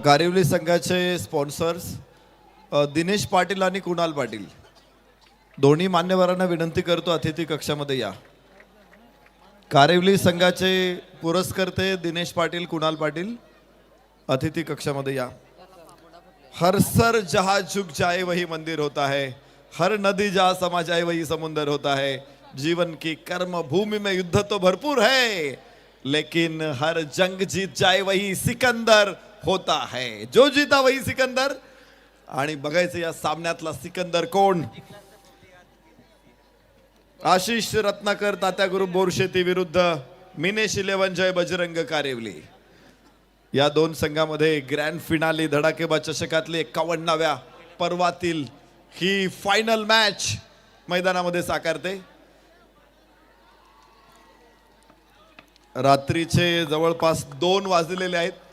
कारिवली संघाचे स्पॉन्सर्स दिनेश पाटील आणि कुणाल पाटील दोन्ही मान्यवरांना विनंती करतो अतिथी कक्षामध्ये या. कारिवली संघाचे पुरस्कर्ते दिनेश पाटील कुणाल पाटील अतिथि कक्षामध्ये या. हर सर जहां झुक जाए वही मंदिर होता है, हर नदी जहां समा जाए वही समुंदर होता है. जीवन की कर्म भूमि में युद्ध तो भरपूर है, लेकिन हर जंग जीत जाए वही सिकंदर होता है. जो जीता वही सिकंदर. आणि बघायचं या सामन्यातला सिकंदर कोण. आशिष रत्नाकर तात्या ग्रुप बोरशेती विरुद्ध मिनेश 11 जय बजरंग कारिवली. या दोन संघामध्ये ग्रँड फिनाली धडाकेबाज चषकातली 51व्या पर्वातील ही फायनल मॅच मैदानामध्ये साकारते. रात्रीचे जवळपास 2 वाजलेले आहेत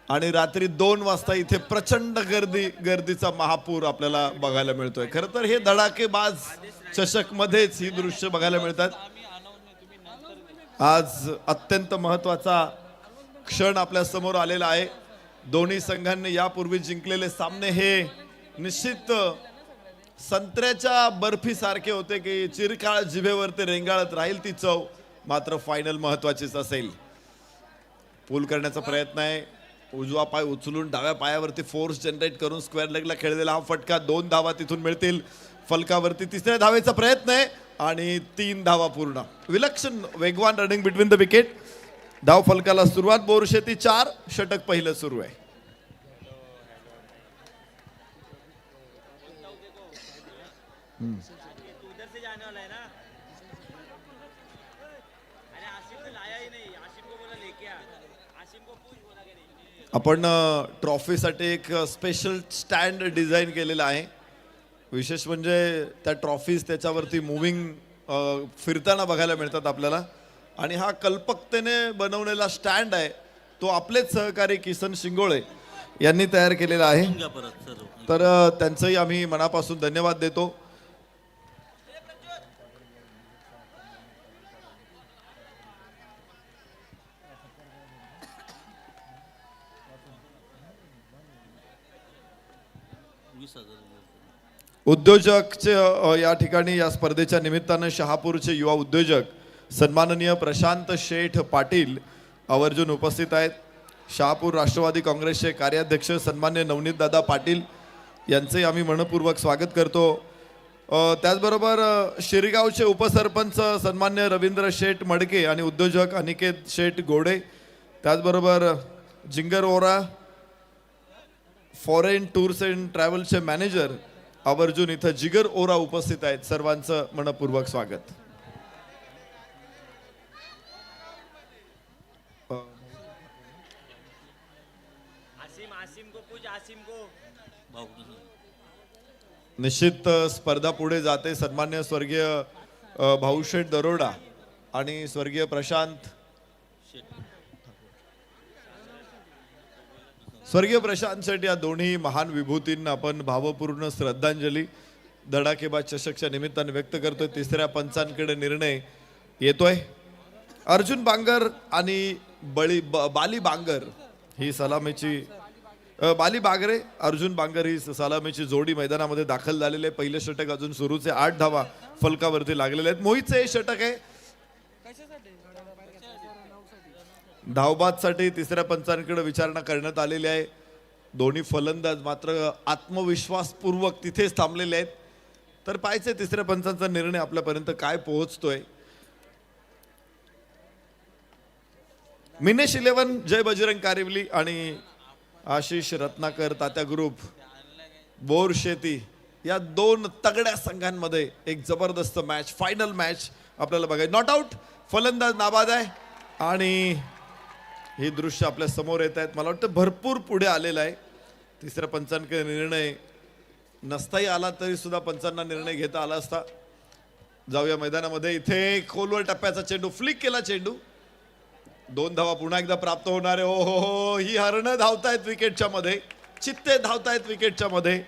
आणि रात्री 2 वाजता इथे प्रचंड गर्दीचा महापूर आपल्याला बघायला मिळतोय. खरं तर हे धडाकेबाज चषक मध्येच ही दृश्य बघायला मिळतात. आज अत्यंत महत्त्वाचा क्षण आपल्या समोर आलेला आहे. दोन्ही संघांनी यापूर्वी जिंकलेले सामने हे निश्चित संत्र्याच्या बर्फी सारखे होते की चिरकाळ जिभेवर ते रेंगाळत राहील ती चव. मात्र फायनल महत्त्वाचीच असेल. पूल करण्याचा प्रयत्न आहे. उजवा पाय उचलून डाव्या पायावरती फोर्स जनरेट करून स्क्वेअर लेगला खेळलेला हा फटका. 2 धावा तिथून मिळतील. फलकावरती तिसऱ्या धावेचा प्रयत्न आहे आणि 3 धावा पूर्ण. विलक्षण वेगवान रनिंग बिटवीन द विकेट. धाव फलकाला सुरुवात. बोरशेती 4 षटक पहिलं सुरू आहे. आपण ट्रॉफीसाठी एक स्पेशल स्टँड डिझाईन केलेला आहे. विशेष म्हणजे त्या ट्रॉफीज त्याच्यावरती मुव्हिंग फिरताना बघायला मिळतात आपल्याला. आणि हा कल्पकतेने बनवलेला स्टँड आहे तो आपलेच सहकारी किसन शिंगोळे यांनी तयार केलेला आहे. तर त्यांचंही आम्ही मनापासून धन्यवाद देतो. उद्योजकचे या ठिकाणी या स्पर्धेच्या निमित्तानं शहापूरचे युवा उद्योजक सन्माननीय प्रशांत शेठ पाटील आवर्जून उपस्थित आहेत. शहापूर राष्ट्रवादी काँग्रेसचे कार्याध्यक्ष सन्मान्य नवनीत दादा पाटील यांचे आम्ही मनपूर्वक स्वागत करतो. त्याचबरोबर शिरगावचे उपसरपंच सन्मान्य रवींद्र शेठ मडके आणि उद्योजक अनिकेत शेठ गोडे, त्याचबरोबर जिंगर ओरा फॉरेन टूर्स अँड ट्रॅव्हलचे मॅनेजर आवर्जून इथं जिगर ओरा उपस्थित आहेत. सर्वांचं मनपूर्वक स्वागत. निश्चित स्पर्धा पुढे जाते. सन्मान्य स्वर्गीय भाऊशेठ दरोडा आणि स्वर्गीय प्रशांत शेठ या दोन्ही महान विभूतींना आपण भावपूर्ण श्रद्धांजली धडाकेबाज चषकच्या निमित्ताने व्यक्त करतोय. तिसऱ्या पंचांकडे निर्णय येतोय. अर्जुन बांगर आणि बाली बांगर ही सलामीची बाली बागरे अर्जुन बांगर ही सलामीची जोडी मैदानामध्ये दाखल झालेली आहे. पहिलं षटक अजून सुरूच आहे. 8 धावा फलकावरती लागलेले आहेत. मोहितचे हे षटक आहे. धावबादसाठी तिसऱ्या पंचांकडे विचारणा करण्यात आलेली आहे. दोन्ही फलंदाज मात्र आत्मविश्वासपूर्वक तिथेच थांबलेले आहेत. तर पाहायचे तिसऱ्या पंचांचा निर्णय आपल्यापर्यंत काय पोहोचतोय. मिनेश 11 जय बजरंग कारिवली आणि आशिष रत्नाकर तात्या ग्रुप बोरशेती या 2 तगड्या संघांमध्ये एक जबरदस्त मॅच फायनल मॅच आपल्याला बघायची. नॉट आउट फलंदाज नाबाद आहे आणि हे दृश्य आपल्या समोर येत आहेत. मला वाटतं भरपूर पुढे आलेलं आहे. तिसऱ्या पंचांकडे निर्णय नसताही आला तरी सुद्धा पंचांना निर्णय घेता आला असता. जाऊया मैदानामध्ये. इथे खोलवर टप्प्याचा चेंडू फ्लिक केला. चेंडू 2 धावा पुन्हा एकदा प्राप्त होणार आहे. हो हो हो ही हरणं धावतायत विकेटच्या मध्ये. चित्ते धावतायत विकेटच्या मध्ये.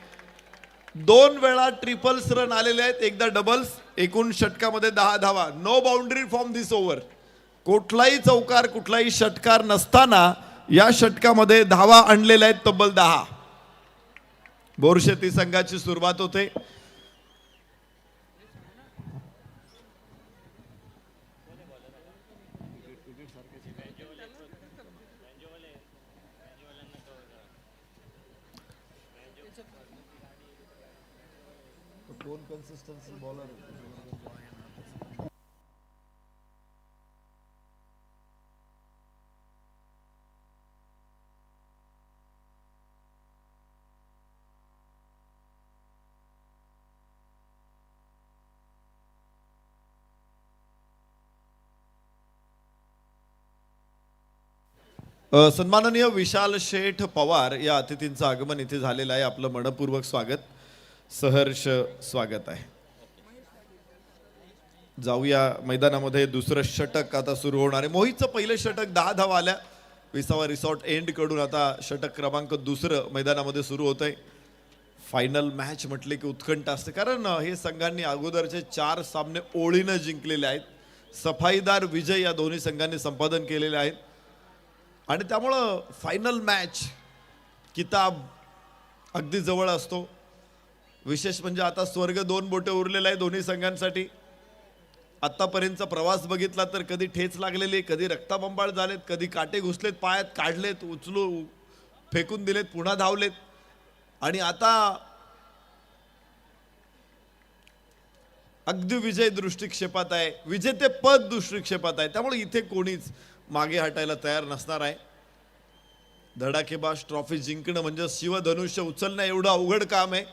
2 वेळा ट्रिपल्स रन आलेले आहेत, एकदा डबल्स. एकूण षटकामध्ये 10 धावा. No boundary from this over. कुठलाही चौकार कुठलाही षटकार नसताना या षटकामध्ये धावा आणलेल्या आहेत तब्बल 10. बोरशेती संघाची सुरुवात होते. सन्माननीय विशाल शेठ पवार या अतिथींचं आगमन इथे झालेलं आहे. आपलं मनपूर्वक स्वागत, सहर्ष स्वागत आहे. जाऊया मैदानामध्ये. दुसरं षटक आता सुरू होणार आहे. मोहितचं पहिलं षटक 10 धावा आल्या. 20वा रिसॉर्ट एंड कडून आता षटक क्रमांक 2 मैदानामध्ये सुरू होत आहे. फायनल मॅच म्हटले की उत्कंठ असते, कारण हे संघांनी अगोदरचे 4 सामने ओळीनं जिंकलेले आहेत. सफाईदार विजय या दोन्ही संघांनी संपादन केलेले आहेत आणि त्यामुळं फायनल मॅच किताब अगदी जवळ असतो. विशेष म्हणजे आता स्वर्ग 2 बोटे उरलेला आहे दोन्ही संघांसाठी. आतापर्यंतचा प्रवास बघितला तर कधी ठेच लागलेली, कधी रक्ताबंबाळ झालेत, कधी काटे घुसलेत, पायात काढलेत, उचलू फेकून दिलेत, पुन्हा धावलेत आणि आता अगदी विजय दृष्टिक्षेपात आहे, विजेते पद दृष्टिक्षेपात आहे. त्यामुळे इथे कोणीच मागे हटायला तयार नसणार आहे. धडाकेबाज ट्रॉफी जिंकणं म्हणजे शिवधनुष्य उचलणं एवढं अवघड काम आहे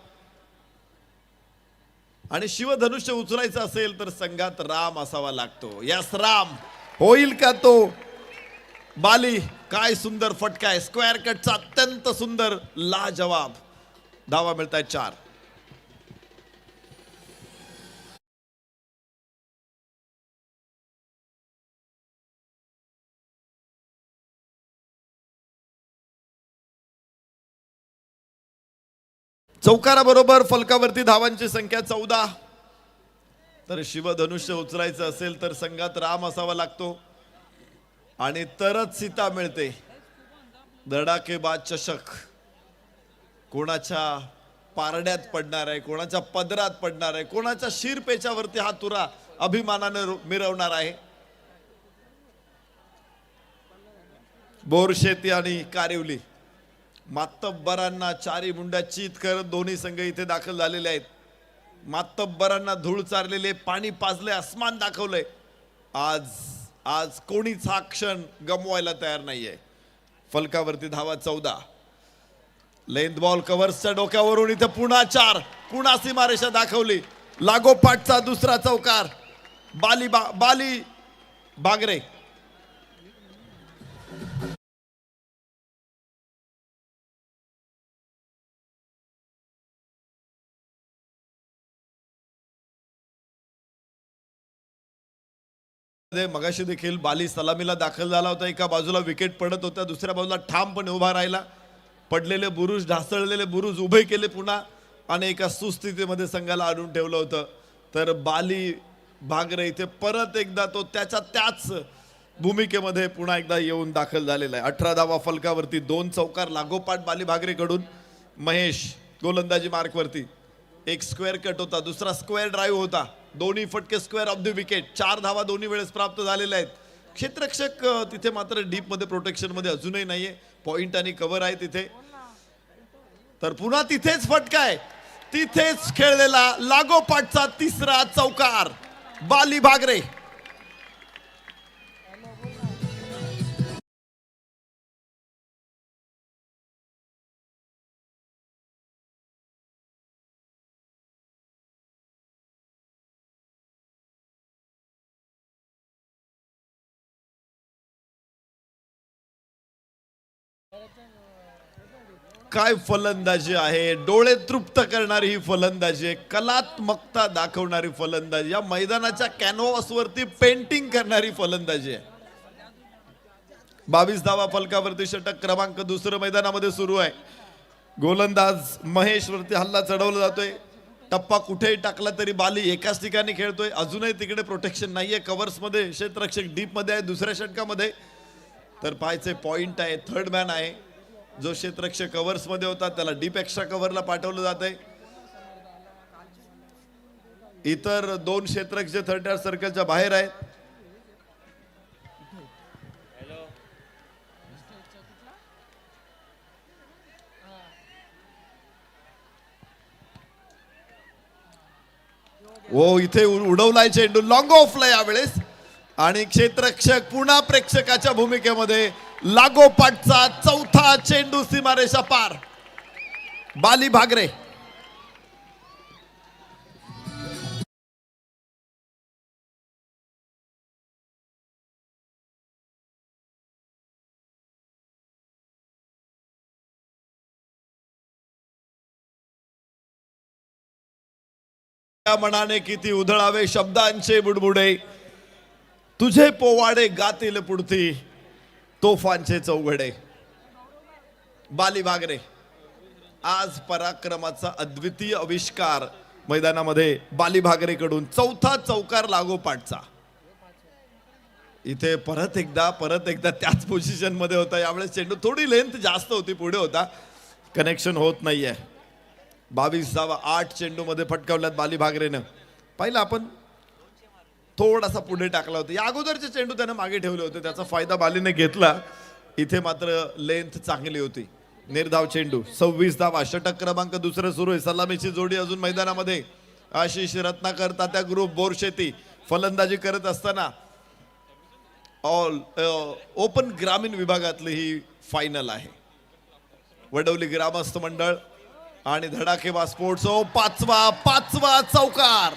आणि शिवधनुष्य उचलायचं असेल तर संघात राम असावा लागतो. यस, राम होईल का तो? बाली, काय सुंदर फटका आहे, स्क्वेअर कटचा अत्यंत सुंदर लाजवाब. धावा मिळतायत 4. चौकाराबरोबर फलकावरती धावांची संख्या 14. तर शिवधनुष्य उचलायचं असेल तर संघात राम असावा लागतो आणि तरच सीता मिळते. धडाकेबाज चषक कोणाच्या पारड्यात पडणार आहे, कोणाच्या पदरात पडणार आहे, कोणाच्या शिरपेच्यावरती हा तुरा अभिमानाने मिरवणार आहे. बोरशेती आणि कारिवली मातब्बरांना चारी मुंड्या चित करत दोन्ही संघ इथे दाखल झालेले आहेत. मातब्बरांना धूळ चारलेले, पाणी पाजले, आसमान दाखवलंय. आज कोणीच हा क्षण गमवायला तयार नाहीये. फलकावरती धावा 14. लेंथ बॉल कव्हर्सच्या डोक्यावरून इथे पुन्हा 4. पुन्हा सीमारेषा दाखवली. लागोपाठचा दुसरा चौकार. बाली बागरे. मगाशी देखील बाली सलामीला दाखल झाला होता. एका बाजूला विकेट पडत होत्या, दुसऱ्या बाजूला ठामपणे उभा राहिला. पडलेले बुरुज, ढासळलेले बुरुज उभे केले पुन्हा आणि एका सुस्थितीमध्ये संघाला आणून ठेवलं होतं. तर बाली भागरे इथे परत एकदा तो त्याच भूमिकेमध्ये पुन्हा एकदा येऊन दाखल झालेला आहे. 18 धावा फलकावरती. 2 चौकार लागोपाठ बाली भागरेकडून. महेश गोलंदाजी मार्कवरती. एक स्क्वेअर कट होता, दुसरा स्क्वेअर ड्राईव्ह होता. दोन्ही फटके स्क्वेअर ऑफ द विकेट. 4 धावा दोन्ही वेळेस प्राप्त झालेल्या आहेत. क्षेत्ररक्षक तिथे मात्र डीप मध्ये प्रोटेक्शन मध्ये अजूनही नाहीये. पॉइंट आणि कव्हर आहे तिथे. तर पुन्हा तिथेच फटका आहे, तिथेच खेळलेला लागोपाठचा तिसरा चौकार. बाली भागरे. काय फलंदाजी आहे, डोळे तृप्त करणारी ही फलंदाजी आहे, कलात्मकता दाखवणारी फलंदाजी, या मैदानाच्या कॅनव्हासवरती पेंटिंग करणारी फलंदाजी आहे. 22 धावा फलकावरती षटक क्रमांक 2 मैदानामध्ये सुरू आहे. गोलंदाज महेश वरती हल्ला चढवला जातोय. टप्पा कुठेही टाकला तरी बाली एकाच ठिकाणी खेळतोय. अजूनही तिकडे प्रोटेक्शन नाहीये. कव्हर्स मध्ये क्षेत्ररक्षक डीप मध्ये आहे. दुसऱ्या षटकामध्ये तर पाहायचे पॉइंट आहे. थर्ड मॅन आहे जो क्षेत्ररक्षक कव्हर्स मध्ये होता त्याला डीप एक्स्ट्रा कव्हरला पाठवलं जातंय. इतर दोन क्षेत्ररक्षक थर्ड सर्कलच्या बाहेर आहेत. ओ इथे उडवलाय चेंडू. लॉंग ऑफला यावेळेस आणि क्षेत्ररक्षक पुन्हा प्रेक्षकाच्या भूमिकेमध्ये. लागोपाठचा चौथा चेंडू सीमारेषा पार. बाली भागरे. मनाने किती उधळावे शब्दांचे बुडबुडे. तुझे पोवाडे गातील पुढती तोफांचे चौघडे. बाली भागरे आज पराक्रमाचा अद्वितीय आविष्कार मैदानामध्ये बाली भागरे कडून. चौथा चौकार लागोपाठचा. इथे परत एकदा त्याच पोझिशन मध्ये होता. यावेळेस चेंडू थोडी लेंथ जास्त होती पुढे होता. कनेक्शन होत नाहीये. 22 धावा 8 चेंडू मध्ये फटकावल्यात बाली भागरेनं. पहिला आपण थोडासा पुढे टाकला होता. या अगोदरचे चेंडू त्यानं मागे ठेवले होते. त्याचा फायदा बालीने घेतला. इथे मात्र लेंथ चांगली होती. निर्धाव चेंडू. 26 धावा. षटक क्रमांक दुसरं सुरू आहे. सलामीची जोडी अजून मैदानामध्ये. आशिष रत्नाकर तात्या ग्रुप बोरशेती फलंदाजी करत असताना ऑल ओपन ग्रामीण विभागातली ही फायनल आहे. वडवली ग्रामस्थ मंडळ आणि धडाकेबाज स्पोर्ट्स. पाचवा चौकार.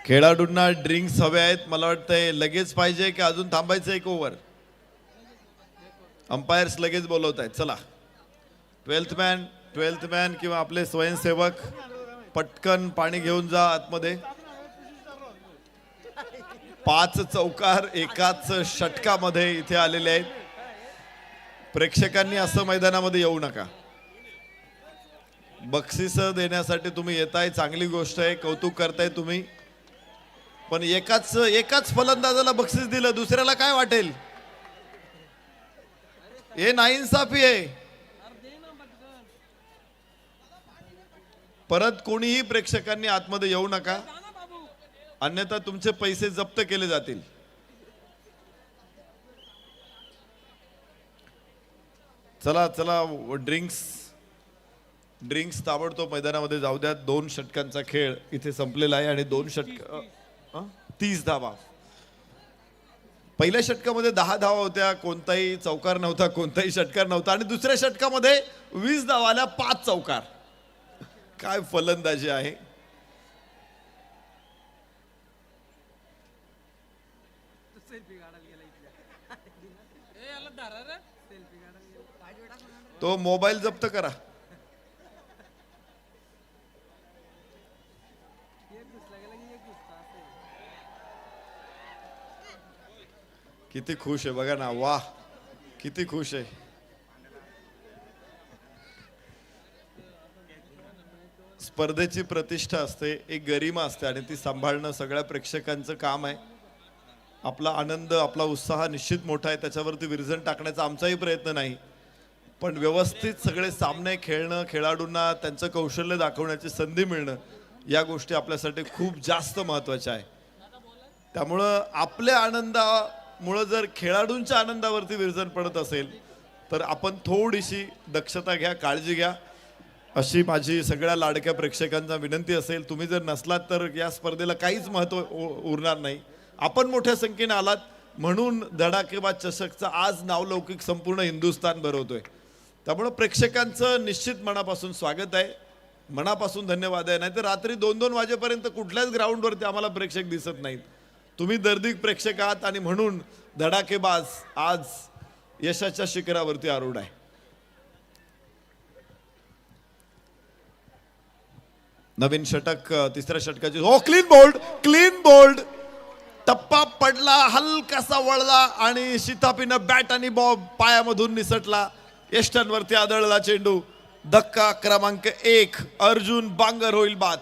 खेळाडूंना ड्रिंक्स हवे आहेत. मला वाटतंय लगेच पाहिजे की अजून थांबायचं एक ओव्हर. अंपायर्स लगेच बोलवत आहेत. चला 12th मॅन किंवा आपले स्वयंसेवक पटकन पाणी घेऊन जा आतमध्ये. 5 चौकार एकाच षटकामध्ये इथे आलेले आहेत. प्रेक्षकांनी असं मैदानामध्ये येऊ नका. बक्षीस देण्यासाठी तुम्ही येताय, चांगली गोष्ट आहे, कौतुक करताय तुम्ही. पण एकाच फलंदाजाला बक्षीस दिलं दुसऱ्याला काय वाटेल? हे नाइंसाफी आहे. परत कोणीही प्रेक्षकांनी आतमध्ये येऊ नका, अन्यथा तुमचे पैसे जप्त केले जातील. चला चला ड्रिंक्स ताबडतोब मैदानामध्ये जाऊ द्या. 2 षटकांचा खेळ इथे संपलेला आहे आणि 2 षटक 30 धावा. पहिल्या षटकामध्ये 10 धावा होत्या, कोणताही चौकार नव्हता, कोणताही षटकार नव्हता. आणि दुसऱ्या षटकामध्ये 20 धावा आल्या, 5 चौकार. काय फलंदाजी आहे. तो मोबाईल जप्त करा. किती खुश आहे बघा ना. वाह किती खुश आहे. स्पर्धेची प्रतिष्ठा असते, एक गरिमा असते आणि ती सांभाळणं सगळ्या प्रेक्षकांचं काम आहे. आपला आनंद, आपला उत्साह निश्चित मोठा आहे, त्याच्यावरती विरजण टाकण्याचा आमचाही प्रयत्न नाही. पण व्यवस्थित सगळे सामने खेळणं, खेळाडूंना त्यांचं कौशल्य दाखवण्याची संधी मिळणं, या गोष्टी आपल्यासाठी खूप जास्त महत्त्वाच्या आहे. त्यामुळं आपल्या आनंदामुळं जर खेळाडूंच्या आनंदावरती विरजण पडत असेल तर आपण थोडीशी दक्षता घ्या, काळजी घ्या, अशी माझी सगळ्या लाडक्या प्रेक्षकांना विनंती असेल. तुम्ही जर नसलात तर या स्पर्धेला काहीच महत्त्व उरणार नाही. आपण मोठ्या संख्येने आलात म्हणून धडाकेबाज चषकचा आज नावलौकिक संपूर्ण हिंदुस्थान भरवतोय. त्यामुळे प्रेक्षकांचं निश्चित मनापासून स्वागत आहे. मनापासून धन्यवाद आहे. नाहीतर रात्री 2-2 वाजेपर्यंत कुठल्याच ग्राउंडवरती आम्हाला प्रेक्षक दिसत नाहीत. तुम्ही दर्दी प्रेक्षक आहात आणि म्हणून धडाकेबाज आज यशाच्या शिखरावरती आरूढ आहे. नवीन षटक, तिसऱ्या षटकाची हो क्लीन बोल्ड, क्लीन बोल्ड. टप्पा पडला, हलकासा वळला आणि शितापीनं बॅट आणि बॉब पायामधून निसटला. यष्टांवरती आदळला चेंडू. धक्का क्रमांक 1, अर्जुन बांगर होईल बाद.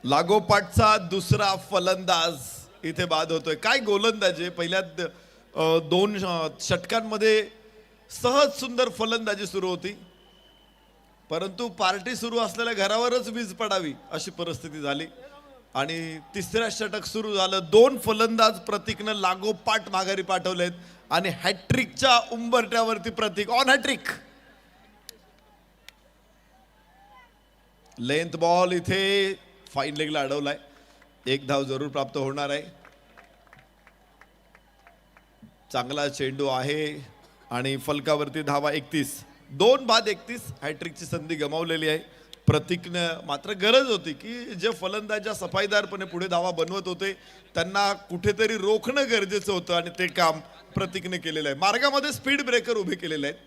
लागोपाठचा दुसरा फलंदाज इथे बाद होतोय. काय गोलंदाजी पहिल्या 2 षटकांमध्ये सहज सुंदर फलंदाजी सुरू होती, परंतु पार्टी सुरू असलेल्या घरावरच वीज पडावी अशी परिस्थिती झाली आणि तिसऱ्या षटक सुरू झालं. 2 फलंदाज प्रतीकनं लागोपाठ माघारी पाठवलेत आणि हॅट्रिकच्या उंबरठ्यावरती प्रतीक ऑन हॅट्रिक. लेंथ बॉल इथे फाईन लेगला अडवलाय. 1 धाव जरूर प्राप्त होणार आहे. चांगला चेंडू आहे आणि फलकावरती धावा 31. 2 बाद 31. हॅट्रिकची संधी गमावलेली आहे. प्रतीकनं मात्र गरज होती की जे फलंदाज सफाईदारपणे पुढे धावा बनवत होते त्यांना कुठेतरी रोखणं गरजेचं होतं आणि ते काम प्रतीकने केलेलं आहे. मार्गामध्ये स्पीड ब्रेकर उभे केलेले आहेत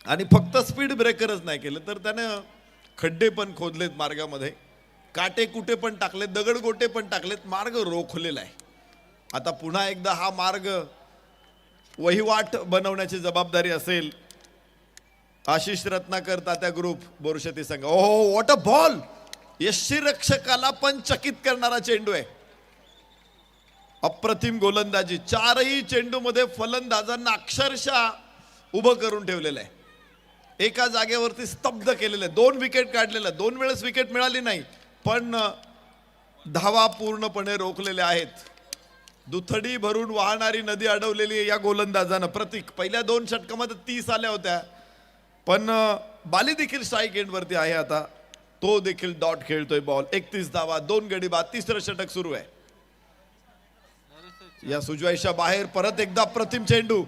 आणि फक्त स्पीड ब्रेकरच नाही केलं तर त्यानं खड्डे पण खोदलेत मार्गामध्ये, काटे कुठे पण टाकलेत, दगड गोटे पण टाकलेत, मार्ग रोखलेला आहे. आता पुन्हा एकदा हा मार्ग वहिवाट बनवण्याची जबाबदारी असेल आशिष रत्नाकर तात्या ग्रुप बोरशेती संघ. ओहो व्हॉट अ बॉल. यष्टीरक्षकाला पण चकित करणारा चेंडू आहे. अप्रतिम गोलंदाजी. 4ही चेंडूमध्ये फलंदाजांना अक्षरशः उभं करून ठेवलेलं आहे. एका जागेवरती स्तब्ध केलेलं आहे. 2 विकेट काढलेल्या, 2 वेळेस विकेट मिळाली नाही पण धावा पूर्णपणे रोखलेल्या आहेत. दुथडी भरून वाहणारी नदी अडवलेली आहे या गोलंदाजानं. प्रतीक पहिल्या 2 षटकामध्ये 30 आल्या होत्या पण बाली देखील स्ट्राईक एंडवरती आहे. आता तो देखील डॉट खेळतोय. बॉल 31 धावा, 2 गडी बाद. तिसरं षटक सुरू आहे. या सुजवाईच्या बाहेर परत एकदा अप्रतिम चेंडू.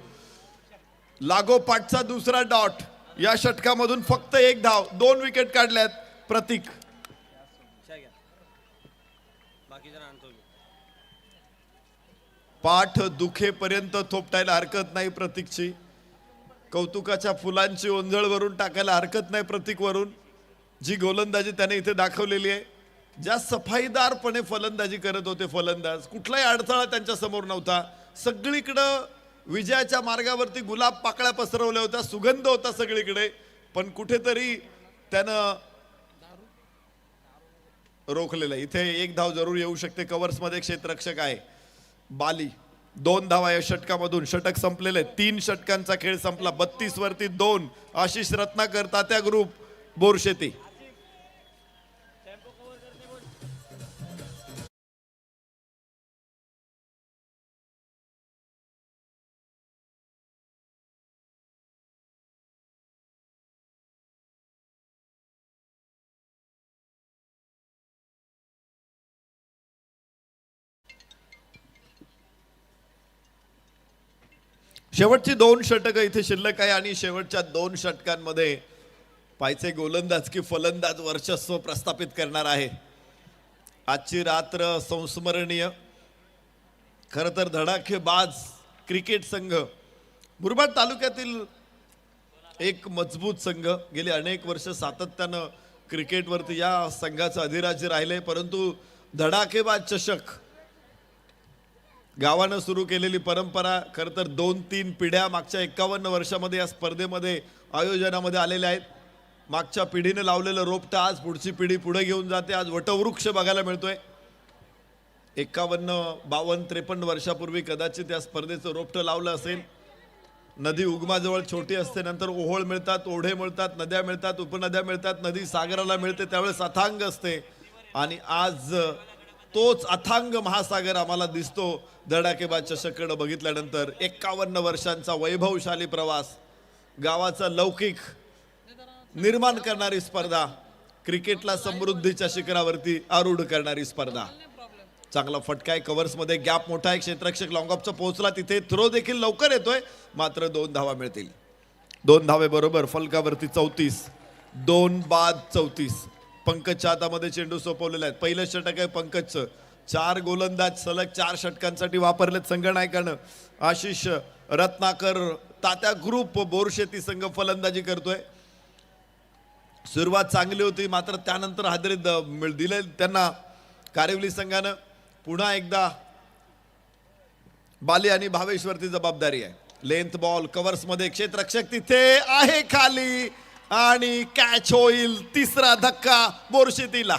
लागोपाठचा दुसरा डॉट. या षटकामधून फक्त 1 धाव, 2 विकेट काढल्यात. प्रतीक पाठ दुखेपर्यंत थोपटायला हरकत नाही प्रतीकची. कौतुकाच्या फुलांची ओंजळ वरून टाकायला हरकत नाही प्रतीक वरून. जी गोलंदाजी त्याने इथे दाखवलेली आहे, ज्या सफाईदारपणे फलंदाजी करत होते फलंदाज, कुठलाही अडथळा त्यांच्या समोर नव्हता. सगळीकडं विजयाच्या मार्गावरती गुलाब पाकळ्या पसरवल्या होत्या, सुगंध होता सगळीकडे, पण कुठेतरी त्यानं रोखलेलं. इथे 1 धाव जरूर येऊ शकते. कव्हर्समध्ये क्षेत्ररक्षक आहे बाली. 2 धावा या षटकामधून. षटक संपलेले, 3 षटकांचा खेळ संपला. 32 वरती 2. आशिष रत्नाकर, तात्या ग्रुप, बोरशेती. शेवटची 2 षटकं इथे शिल्लक आहे आणि शेवटच्या 2 षटकांमध्ये पायचे गोलंदाज की फलंदाज वर्चस्व प्रस्थापित करणार आहे. आजची रात्र संस्मरणीय. खरं तर धडाकेबाज क्रिकेट संघ, मुरबाड तालुक्यातील एक मजबूत संघ, गेली अनेक वर्ष सातत्यानं क्रिकेटवरती या संघाचं अधिराज्य राहिले. परंतु धडाकेबाज चषक गावानं सुरू केलेली परंपरा, खरं तर 2-3 पिढ्या मागच्या 51 वर्षामध्ये या स्पर्धेमध्ये आयोजनामध्ये आलेल्या आहेत. मागच्या पिढीने लावलेलं रोपटं आज पुढची पिढी पुढे घेऊन जाते. आज वटवृक्ष बघायला मिळतोय. 51, 52, 53 वर्षापूर्वी कदाचित या स्पर्धेचं रोपटं लावलं असेल. नदी उगमाजवळ छोटी असते, नंतर ओहोळ मिळतात, ओढे मिळतात, नद्या मिळतात, उपनद्या मिळतात, नदी सागराला मिळते, त्यावेळेस अथांग असते. आणि आज तोच अथांग महासागर आम्हाला दिसतो धडाकेबाज चषककडे बघितल्यानंतर. 51 वर्षांचा वैभवशाली प्रवास, गावाचा लौकिक निर्माण करणारी स्पर्धा, क्रिकेटला समृद्धीच्या शिखरावरती आरूढ करणारी स्पर्धा. चांगला फटका आहे, कव्हर्समध्ये गॅप मोठा आहे. क्षेत्ररक्षक लॉंग ऑफचा पोहोचला तिथे. थ्रो देखील लवकर येतोय, मात्र 2 धावा मिळतील. 2 धावे बरोबर फलकावरती 34. 2 बाद 34. पंकजच्या हातामध्ये चेंडू सोपवलेला आहे. पहिलं षटक आहे पंकजचं. 4 गोलंदाज सलग 4 षटकांसाठी वापरलेत संघनायकानं. आशिष रत्नाकर, तात्या ग्रुप, बोरशेती संघ फलंदाजी करतोय. सुरुवात चांगली होती, मात्र त्यानंतर हादरे दिले त्यांना कारिवली संघानं. पुन्हा एकदा बाली आणि भावेशवरती जबाबदारी आहे. लेंथ बॉल कव्हर्समध्ये, क्षेत्ररक्षक तिथे आहे खाली आणि कॅच होईल. तिसरा धक्का बोरशेतीला.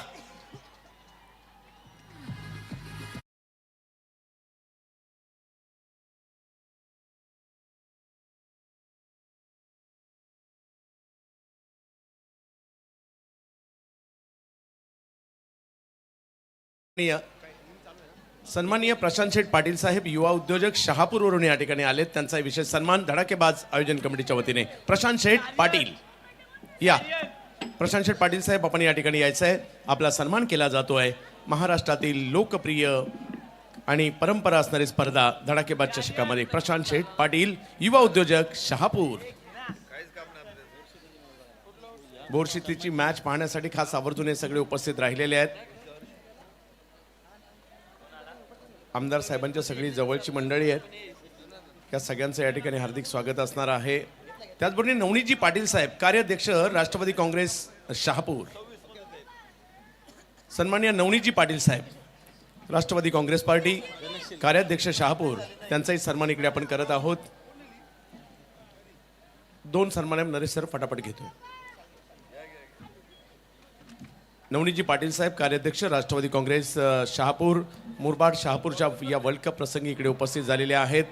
सन्माननीय प्रशांत शेठ पाटील साहेब, युवा उद्योजक, शहापूरवरून या ठिकाणी आलेत. त्यांचा विशेष सन्मान धडाकेबाज आयोजन कमिटीच्या वतीने. प्रशांत शेठ पाटील या. प्रशांत शेठ पाटील साहेब, आपण या ठिकाणी यायचं आहे. आपला सन्मान केला जातोय. महाराष्ट्रातील लोकप्रिय आणि परंपरा असणारी स्पर्धा धडाकेबाज चषकामध्ये प्रशांत शेठ पाटील, युवा उद्योजक, शहापूर. बोरशेतीची मॅच पाहण्यासाठी खास आवर्जून हे सगळे उपस्थित राहिलेले आहेत. आमदार साहेबांच्या सगळी जवळची मंडळी आहेत. या सगळ्यांचं या ठिकाणी हार्दिक स्वागत असणार आहे. त्याचबरोबर नवनीतजी पाटील साहेब, कार्याध्यक्ष राष्ट्रवादी काँग्रेस शहापूर. सन्माननीय नवनीतजी पाटील साहेब, राष्ट्रवादी काँग्रेस पार्टी, कार्याध्यक्ष शहापूर, त्यांचाही सन्मान इकडे आपण करत आहोत. 2 सन्मान नरेश सर फटाफट घेतो. नवनीतजी पाटील साहेब, कार्याध्यक्ष राष्ट्रवादी काँग्रेस शहापूर, मुरबाड शहापूरच्या या वर्ल्ड कप प्रसंगी इकडे उपस्थित झालेले आहेत.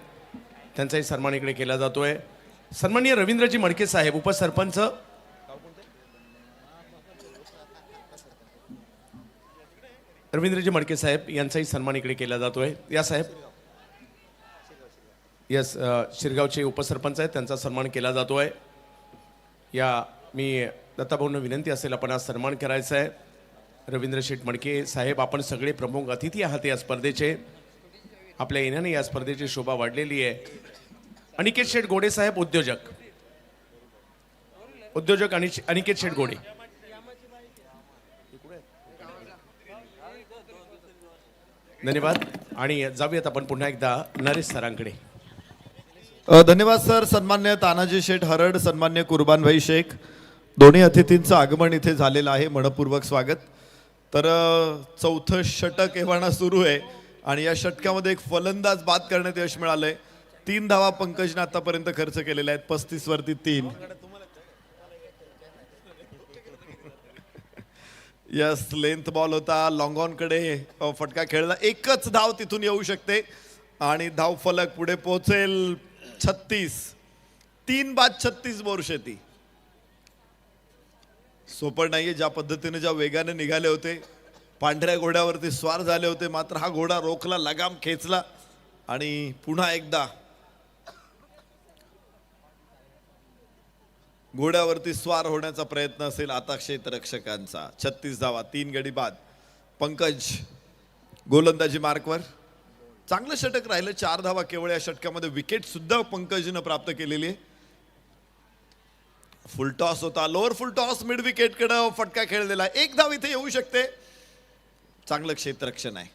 त्यांचाही सन्मान इकडे केला जातोय. सन्माननीय रवींद्रजी मडके साहेब, उपसरपंच. रवींद्रजी मडके साहेब यांचाही सन्मान इकडे केला जातोय. या साहेब. यस, शिरगावचे उपसरपंच आहेत, त्यांचा सन्मान केला जातोय. या मी दत्ताभाऊंना विनंती असेल आपण आज सन्मान करायचा आहे. रवींद्र शेठ मडके साहेब, आपण सगळे प्रमुख अतिथी आहात या स्पर्धेचे. आपल्या येण्याने या स्पर्धेची शोभा वाढलेली आहे. अनिकेत शेठ गोडे साहेब, उद्योजक आणि अनिकेत शेठ गोडे. धन्यवाद. आणि जाऊयात आपण पुन्हा एकदा नरेश सरांकडे. धन्यवाद सर. सन्मान्य तानाजी शेठ हरड, सन्मान्य कुर्बानभाई शेख, दोन्ही अतिथींचं आगमन इथे झालेलं आहे. मनपूर्वक स्वागत. तर 4थं षटक एव्हाना सुरू आहे आणि या षटकामध्ये एक फलंदाज बाद करण्यात यश मिळालंय. 3 धावा पंकजने आतापर्यंत खर्च केलेल्या आहेत. 35 वरती 3. यस, लेंथ बॉल होता. लॉंग ऑन कडे फटका खेळला. एकच धाव तिथून येऊ शकते. आणि धावफलक पुढे पोहोचेल 36. 3 बाद 36 बोरशेती. सोपं नाहीये ज्या पद्धतीने ज्या वेगाने निघाले होते, पांढऱ्या घोड्यावरती स्वार झाले होते, मात्र हा घोडा रोखला, लगाम खेचला आणि पुन्हा एकदा घोड्यावरती स्वार होण्याचा प्रयत्न असेल आता क्षेत्ररक्षकांचा. 36 धावा, 3 गडी बाद. पंकज गोलंदाजी मार्कवर. चांगलं षटक राहिलं, 4 धावा केवळ या षटकामध्ये. विकेट सुद्धा पंकजनं प्राप्त केलेली आहे. फुल टॉस होता, लोअर फुल टॉस, मिड विकेट कडे फटका खेळलेला. 1 धाव इथे येऊ शकते. चांगलं क्षेत्ररक्षण आहे.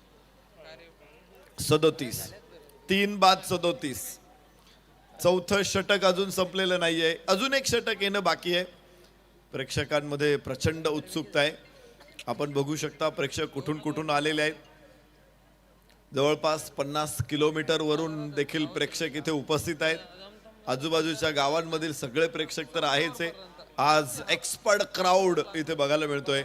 37, 3 बाद 37. चौथं षटक अजून संपलेलं नाहीये, अजून एक षटक येणं बाकी आहे. प्रेक्षकांमध्ये प्रचंड उत्सुकता आहे. आपण बघू शकता प्रेक्षक कुठून कुठून आलेले आहेत. जवळपास 50 किलोमीटर वरून देखील प्रेक्षक इथे उपस्थित आहेत. आजूबाजूच्या गावांमधील सगळे प्रेक्षक तर आहेच आहे. आज एक्सपर्ट क्राऊड इथे बघायला मिळतोय.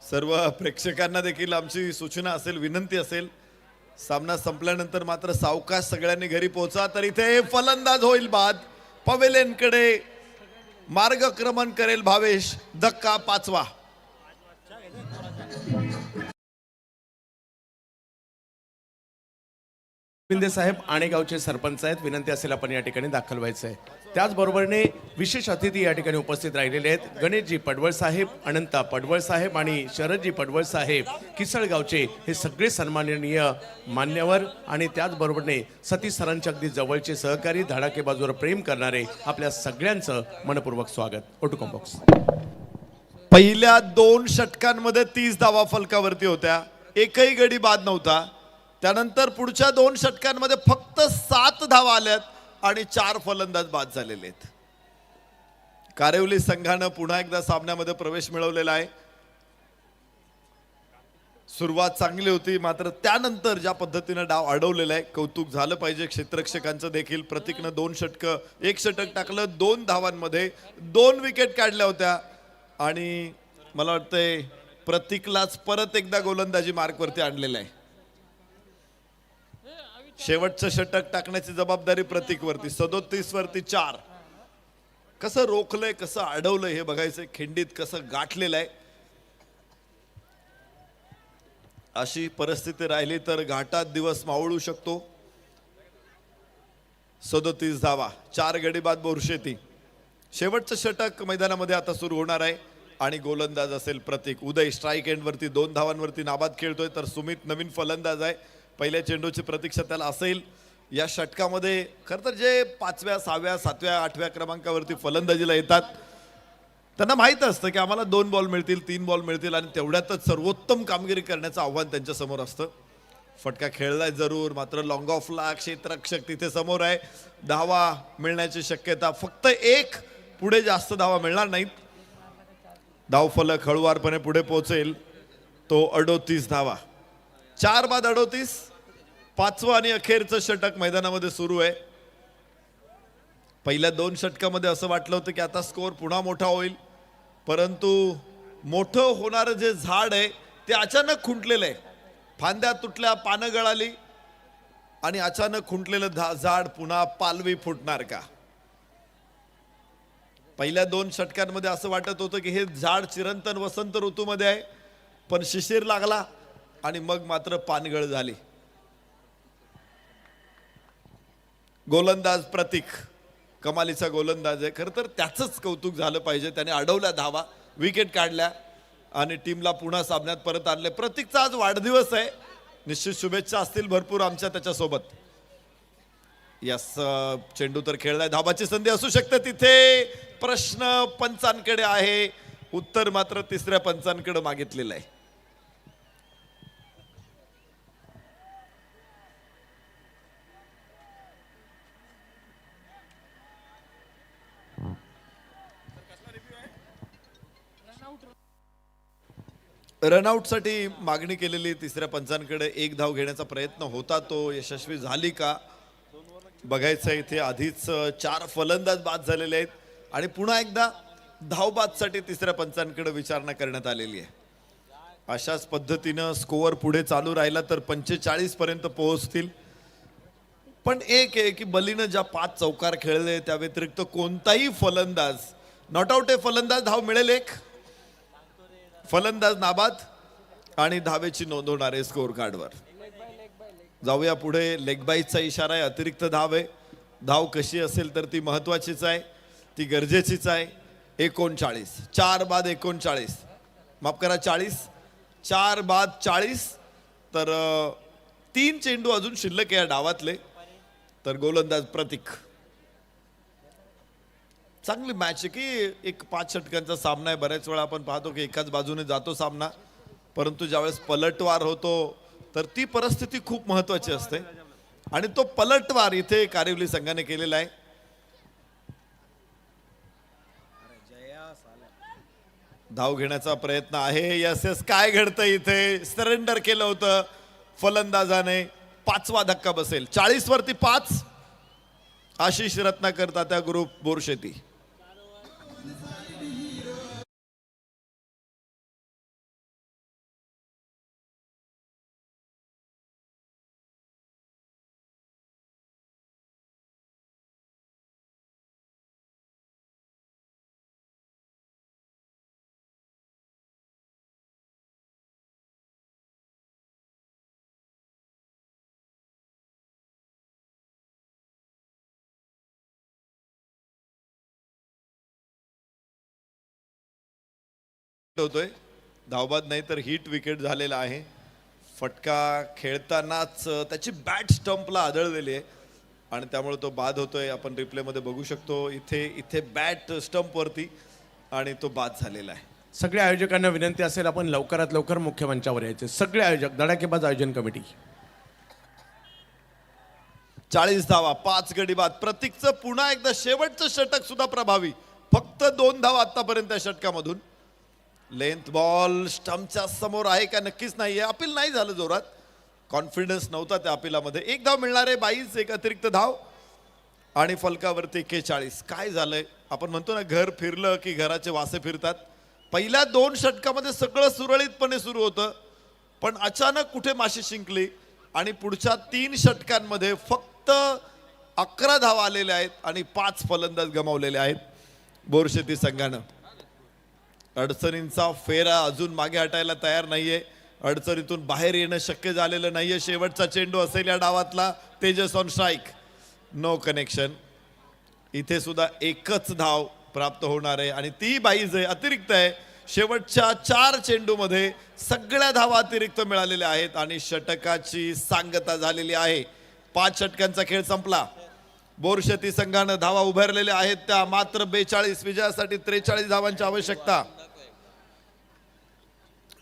सर्व प्रेक्षकांना देखील आमची सूचना असेल, विनंती असेल, सामना संपल्यानंतर मात्र सावकाश सगळ्यांनी घरी पोहोचा. तर इथे फलंदाज होईल बाद. पवेलियनकडे मार्गक्रमण करेल भावेश. धक्का 5वा. शिंदे साहेब आणेगावचे सरपंच आहेत. विनंती असेल आपण या ठिकाणी दाखल व्हायचं आहे. त्याचबरोबरने विशेष अतिथी या ठिकाणी उपस्थित राहिलेले आहेत. गणेशजी पडवळ साहेब, अनंता पडवळ साहेब आणि शरदजी पडवळ साहेब किसळगावचे हे सगळे सन्माननीय मान्यवर आणि त्याचबरोबरने सतीश सरांच्या अगदी जवळचे सहकारी, धडाकेबाजूवर प्रेम करणारे आपल्या सगळ्यांचं मनपूर्वक स्वागत. ओटुकॉम बॉक्स. पहिल्या 2 षटकांमध्ये 30 धावा फलकावरती होत्या, एकही गडी बाद नव्हता. त्यानंतर पुढच्या 2 षटकांमध्ये फक्त 7 धावा आल्यात आणि 4 फलंदाज बाद झालेले आहेत. कारेवली संघानं पुन्हा एकदा सामन्यामध्ये प्रवेश मिळवलेला आहे. सुरुवात चांगली होती, मात्र त्यानंतर ज्या पद्धतीनं डाव अडवलेला आहे, कौतुक झालं पाहिजे क्षेत्ररक्षकांचं देखील. प्रतीकनं 2 षटकं, 1 षटक टाकलं, 2 धावांमध्ये 2 विकेट काढल्या होत्या आणि मला वाटतंय प्रतीकलाच परत एकदा गोलंदाजी मार्कवरती आणलेलं आहे. शेवटचं षटक टाकण्याची जबाबदारी प्रतीकवरती. 37 वरती 4. कसं रोखलंय, कसं अडवलंय हे बघायचंय. खिंडीत कसं गाठलेलं आहे. अशी परिस्थिती राहिली तर घाटात दिवस मावळू शकतो. 37 धावा, 4 गडी बाद बोरशेती. शेवटचं षटक मैदानामध्ये आता सुरू होणार आहे आणि गोलंदाज असेल प्रतीक. उदय स्ट्राईक एंड वरती 2 धावांवरती नाबाद खेळतोय, तर सुमित नवीन फलंदाज आहे. पहिल्या चेंडूची प्रतीक्षा त्याला असेल. या षटकामध्ये खरं तर जे 5व्या, 6व्या, 7व्या, 8व्या क्रमांकावरती फलंदाजीला येतात त्यांना माहित असतं की आम्हाला 2 बॉल मिळतील, 3 बॉल मिळतील आणि तेवढ्यातच सर्वोत्तम कामगिरी करण्याचं आव्हान त्यांच्या समोर असतं. फटका खेळलाय जरूर, मात्र लॉंग ऑफला क्षेत्ररक्षक तिथे समोर आहे. धावा मिळण्याची शक्यता फक्त 1, पुढे जास्त धावा मिळणार नाहीत. धावफलक हळुवारपणे पुढे पोहोचेल तो 38 धावा. 4 बाद 38. 5वं आणि अखेरचं षटक मैदानामध्ये सुरू आहे. पहिल्या 2 षटकामध्ये असं वाटलं होतं की आता स्कोर पुन्हा मोठा होईल, परंतु मोठं होणारं जे झाड आहे ते अचानक खुंटलेलं आहे. फांद्या तुटल्या, पानं गळाली आणि अचानक खुंटलेलं झाड पुन्हा पालवी फुटणार का? पहिल्या 2 षटकांमध्ये असं वाटत होतं की हे झाड चिरंतन वसंत ऋतूमध्ये आहे, पण शिशिर लागला आणि मग मात्र पानगळ झाली. गोलंदाज प्रतीक कमालीचा गोलंदाज आहे. खरं तर त्याचंच कौतुक झालं पाहिजे. त्याने अडवल्या धावा, विकेट काढल्या आणि टीमला पुन्हा सामन्यात परत आणले. प्रतीकचा आज वाढदिवस आहे, निश्चित शुभेच्छा असतील भरपूर आमच्या त्याच्यासोबत. यस, चेंडू तर खेळलाय, धाबाची संधी असू शकते तिथे. प्रश्न पंचांकडे आहे, उत्तर मात्र तिसऱ्या पंचांकडे मागितलेलं आहे. रनआउटसाठी मागणी केलेली तिसऱ्या पंचांकडे 1 धाव घेण्याचा प्रयत्न होता, तो यशस्वी झाली का बघायचं. इथे आधीच 4 फलंदाज बाद झालेले आहेत आणि पुन्हा एकदा धावबादसाठी तिसऱ्या पंचांकडे विचारणा करण्यात आलेली आहे. अशाच पद्धतीनं स्कोअर पुढे चालू राहिला तर 45 पर्यंत पोहोचतील. पण एक आहे की बलीनं ज्या 5 चौकार खेळले त्या व्यतिरिक्त कोणताही फलंदाज नॉट आउट आहे, फलंदाज धाव मिळेल एक, फलंदाज नाबाद आणि धावेची नोंद होणार आहे स्कोअर कार्डवर. जाऊया पुढे. लेग बाईचा इशारा आहे, अतिरिक्त धाव आहे. धाव कशी असेल तर ती महत्वाचीच आहे, ती गरजेचीच आहे. 39 4 बाद 39, माफ करा 40, 4 बाद 40. तर 3 चेंडू अजून शिल्लक या डावातले. तर गोलंदाज प्रतीक. चांगली मॅच आहे की एक 5 षटकांचा सामना आहे. बऱ्याच वेळा आपण पाहतो की एकाच बाजूने जातो सामना, परंतु ज्यावेळेस पलटवार होतो तर ती परिस्थिती खूप महत्वाची असते आणि तो पलटवार इथे कारिवली संघाने केलेला आहे. धाव घेण्याचा प्रयत्न आहे. यस यस, काय घडतं इथे, सरेंडर केलं होतं फलंदाजाने. 5वा धक्का बसेल. 40 वरती 5. आशिष रत्नाकर तात्या ग्रुप बोरशेती. होतोय धावबाद नाही तर हिट विकेट झालेला आहे. फटका खेळतानाच त्याची बॅट स्टंपला आदळलेली आहे आणि त्यामुळे तो बाद होतोय. आपण रिप्ले मध्ये बघू शकतो इथे बॅट स्टंप वरती आणि तो बाद झालेला आहे. सगळ्या आयोजकांना विनंती असेल आपण लवकरात लवकर मुख्य मंचावर यायचे. सगळे आयोजक, धडाकेबाज आयोजन कमिटी. 40 धावा, 5 गडी बाद. प्रतीकचं पुन्हा एकदा शेवटचं षटक सुद्धा प्रभावी. फक्त 2 धावा आतापर्यंत या षटकामधून. लेंथ बॉल स्टंपच्या समोर आहे का, नक्कीच नाहीये. अपील नाही झालं जोरात, कॉन्फिडन्स नव्हता त्या अपिलामध्ये. 1 धाव मिळणार आहे. 22 एक अतिरिक्त धाव आणि फलकावरती 41. काय झालंय, आपण म्हणतो ना घर फिरलं की घराचे वासे फिरतात. पहिल्या 2 षटकामध्ये सगळं सुरळीतपणे सुरू होतं, पण अचानक कुठे माशी शिंकली आणि पुढच्या 3 षटकांमध्ये फक्त 11 धावा आलेल्या आहेत आणि 5 फलंदाज गमावलेले आहेत बोरशेती संघानं. अडचणींचा फेरा अजून मागे हटायला तयार नाहीये. अडचणीतून बाहेर येणं शक्य झालेलं नाहीये. शेवटचा चेंडू असेल या डावातला. Tejas on strike, no connection. इथे सुद्धा एकच धाव प्राप्त होणार आहे आणि ती 22 आहे, अतिरिक्त आहे. शेवटच्या 4 चेंडूमध्ये सगळ्या धावा अतिरिक्त मिळालेल्या आहेत आणि षटकाची सांगता झालेली आहे. 5 षटकांचा खेळ संपला. बोरशेती संघानं धावा उभारलेल्या आहेत त्या मात्र 42. विजयासाठी 43 धावांची आवश्यकता.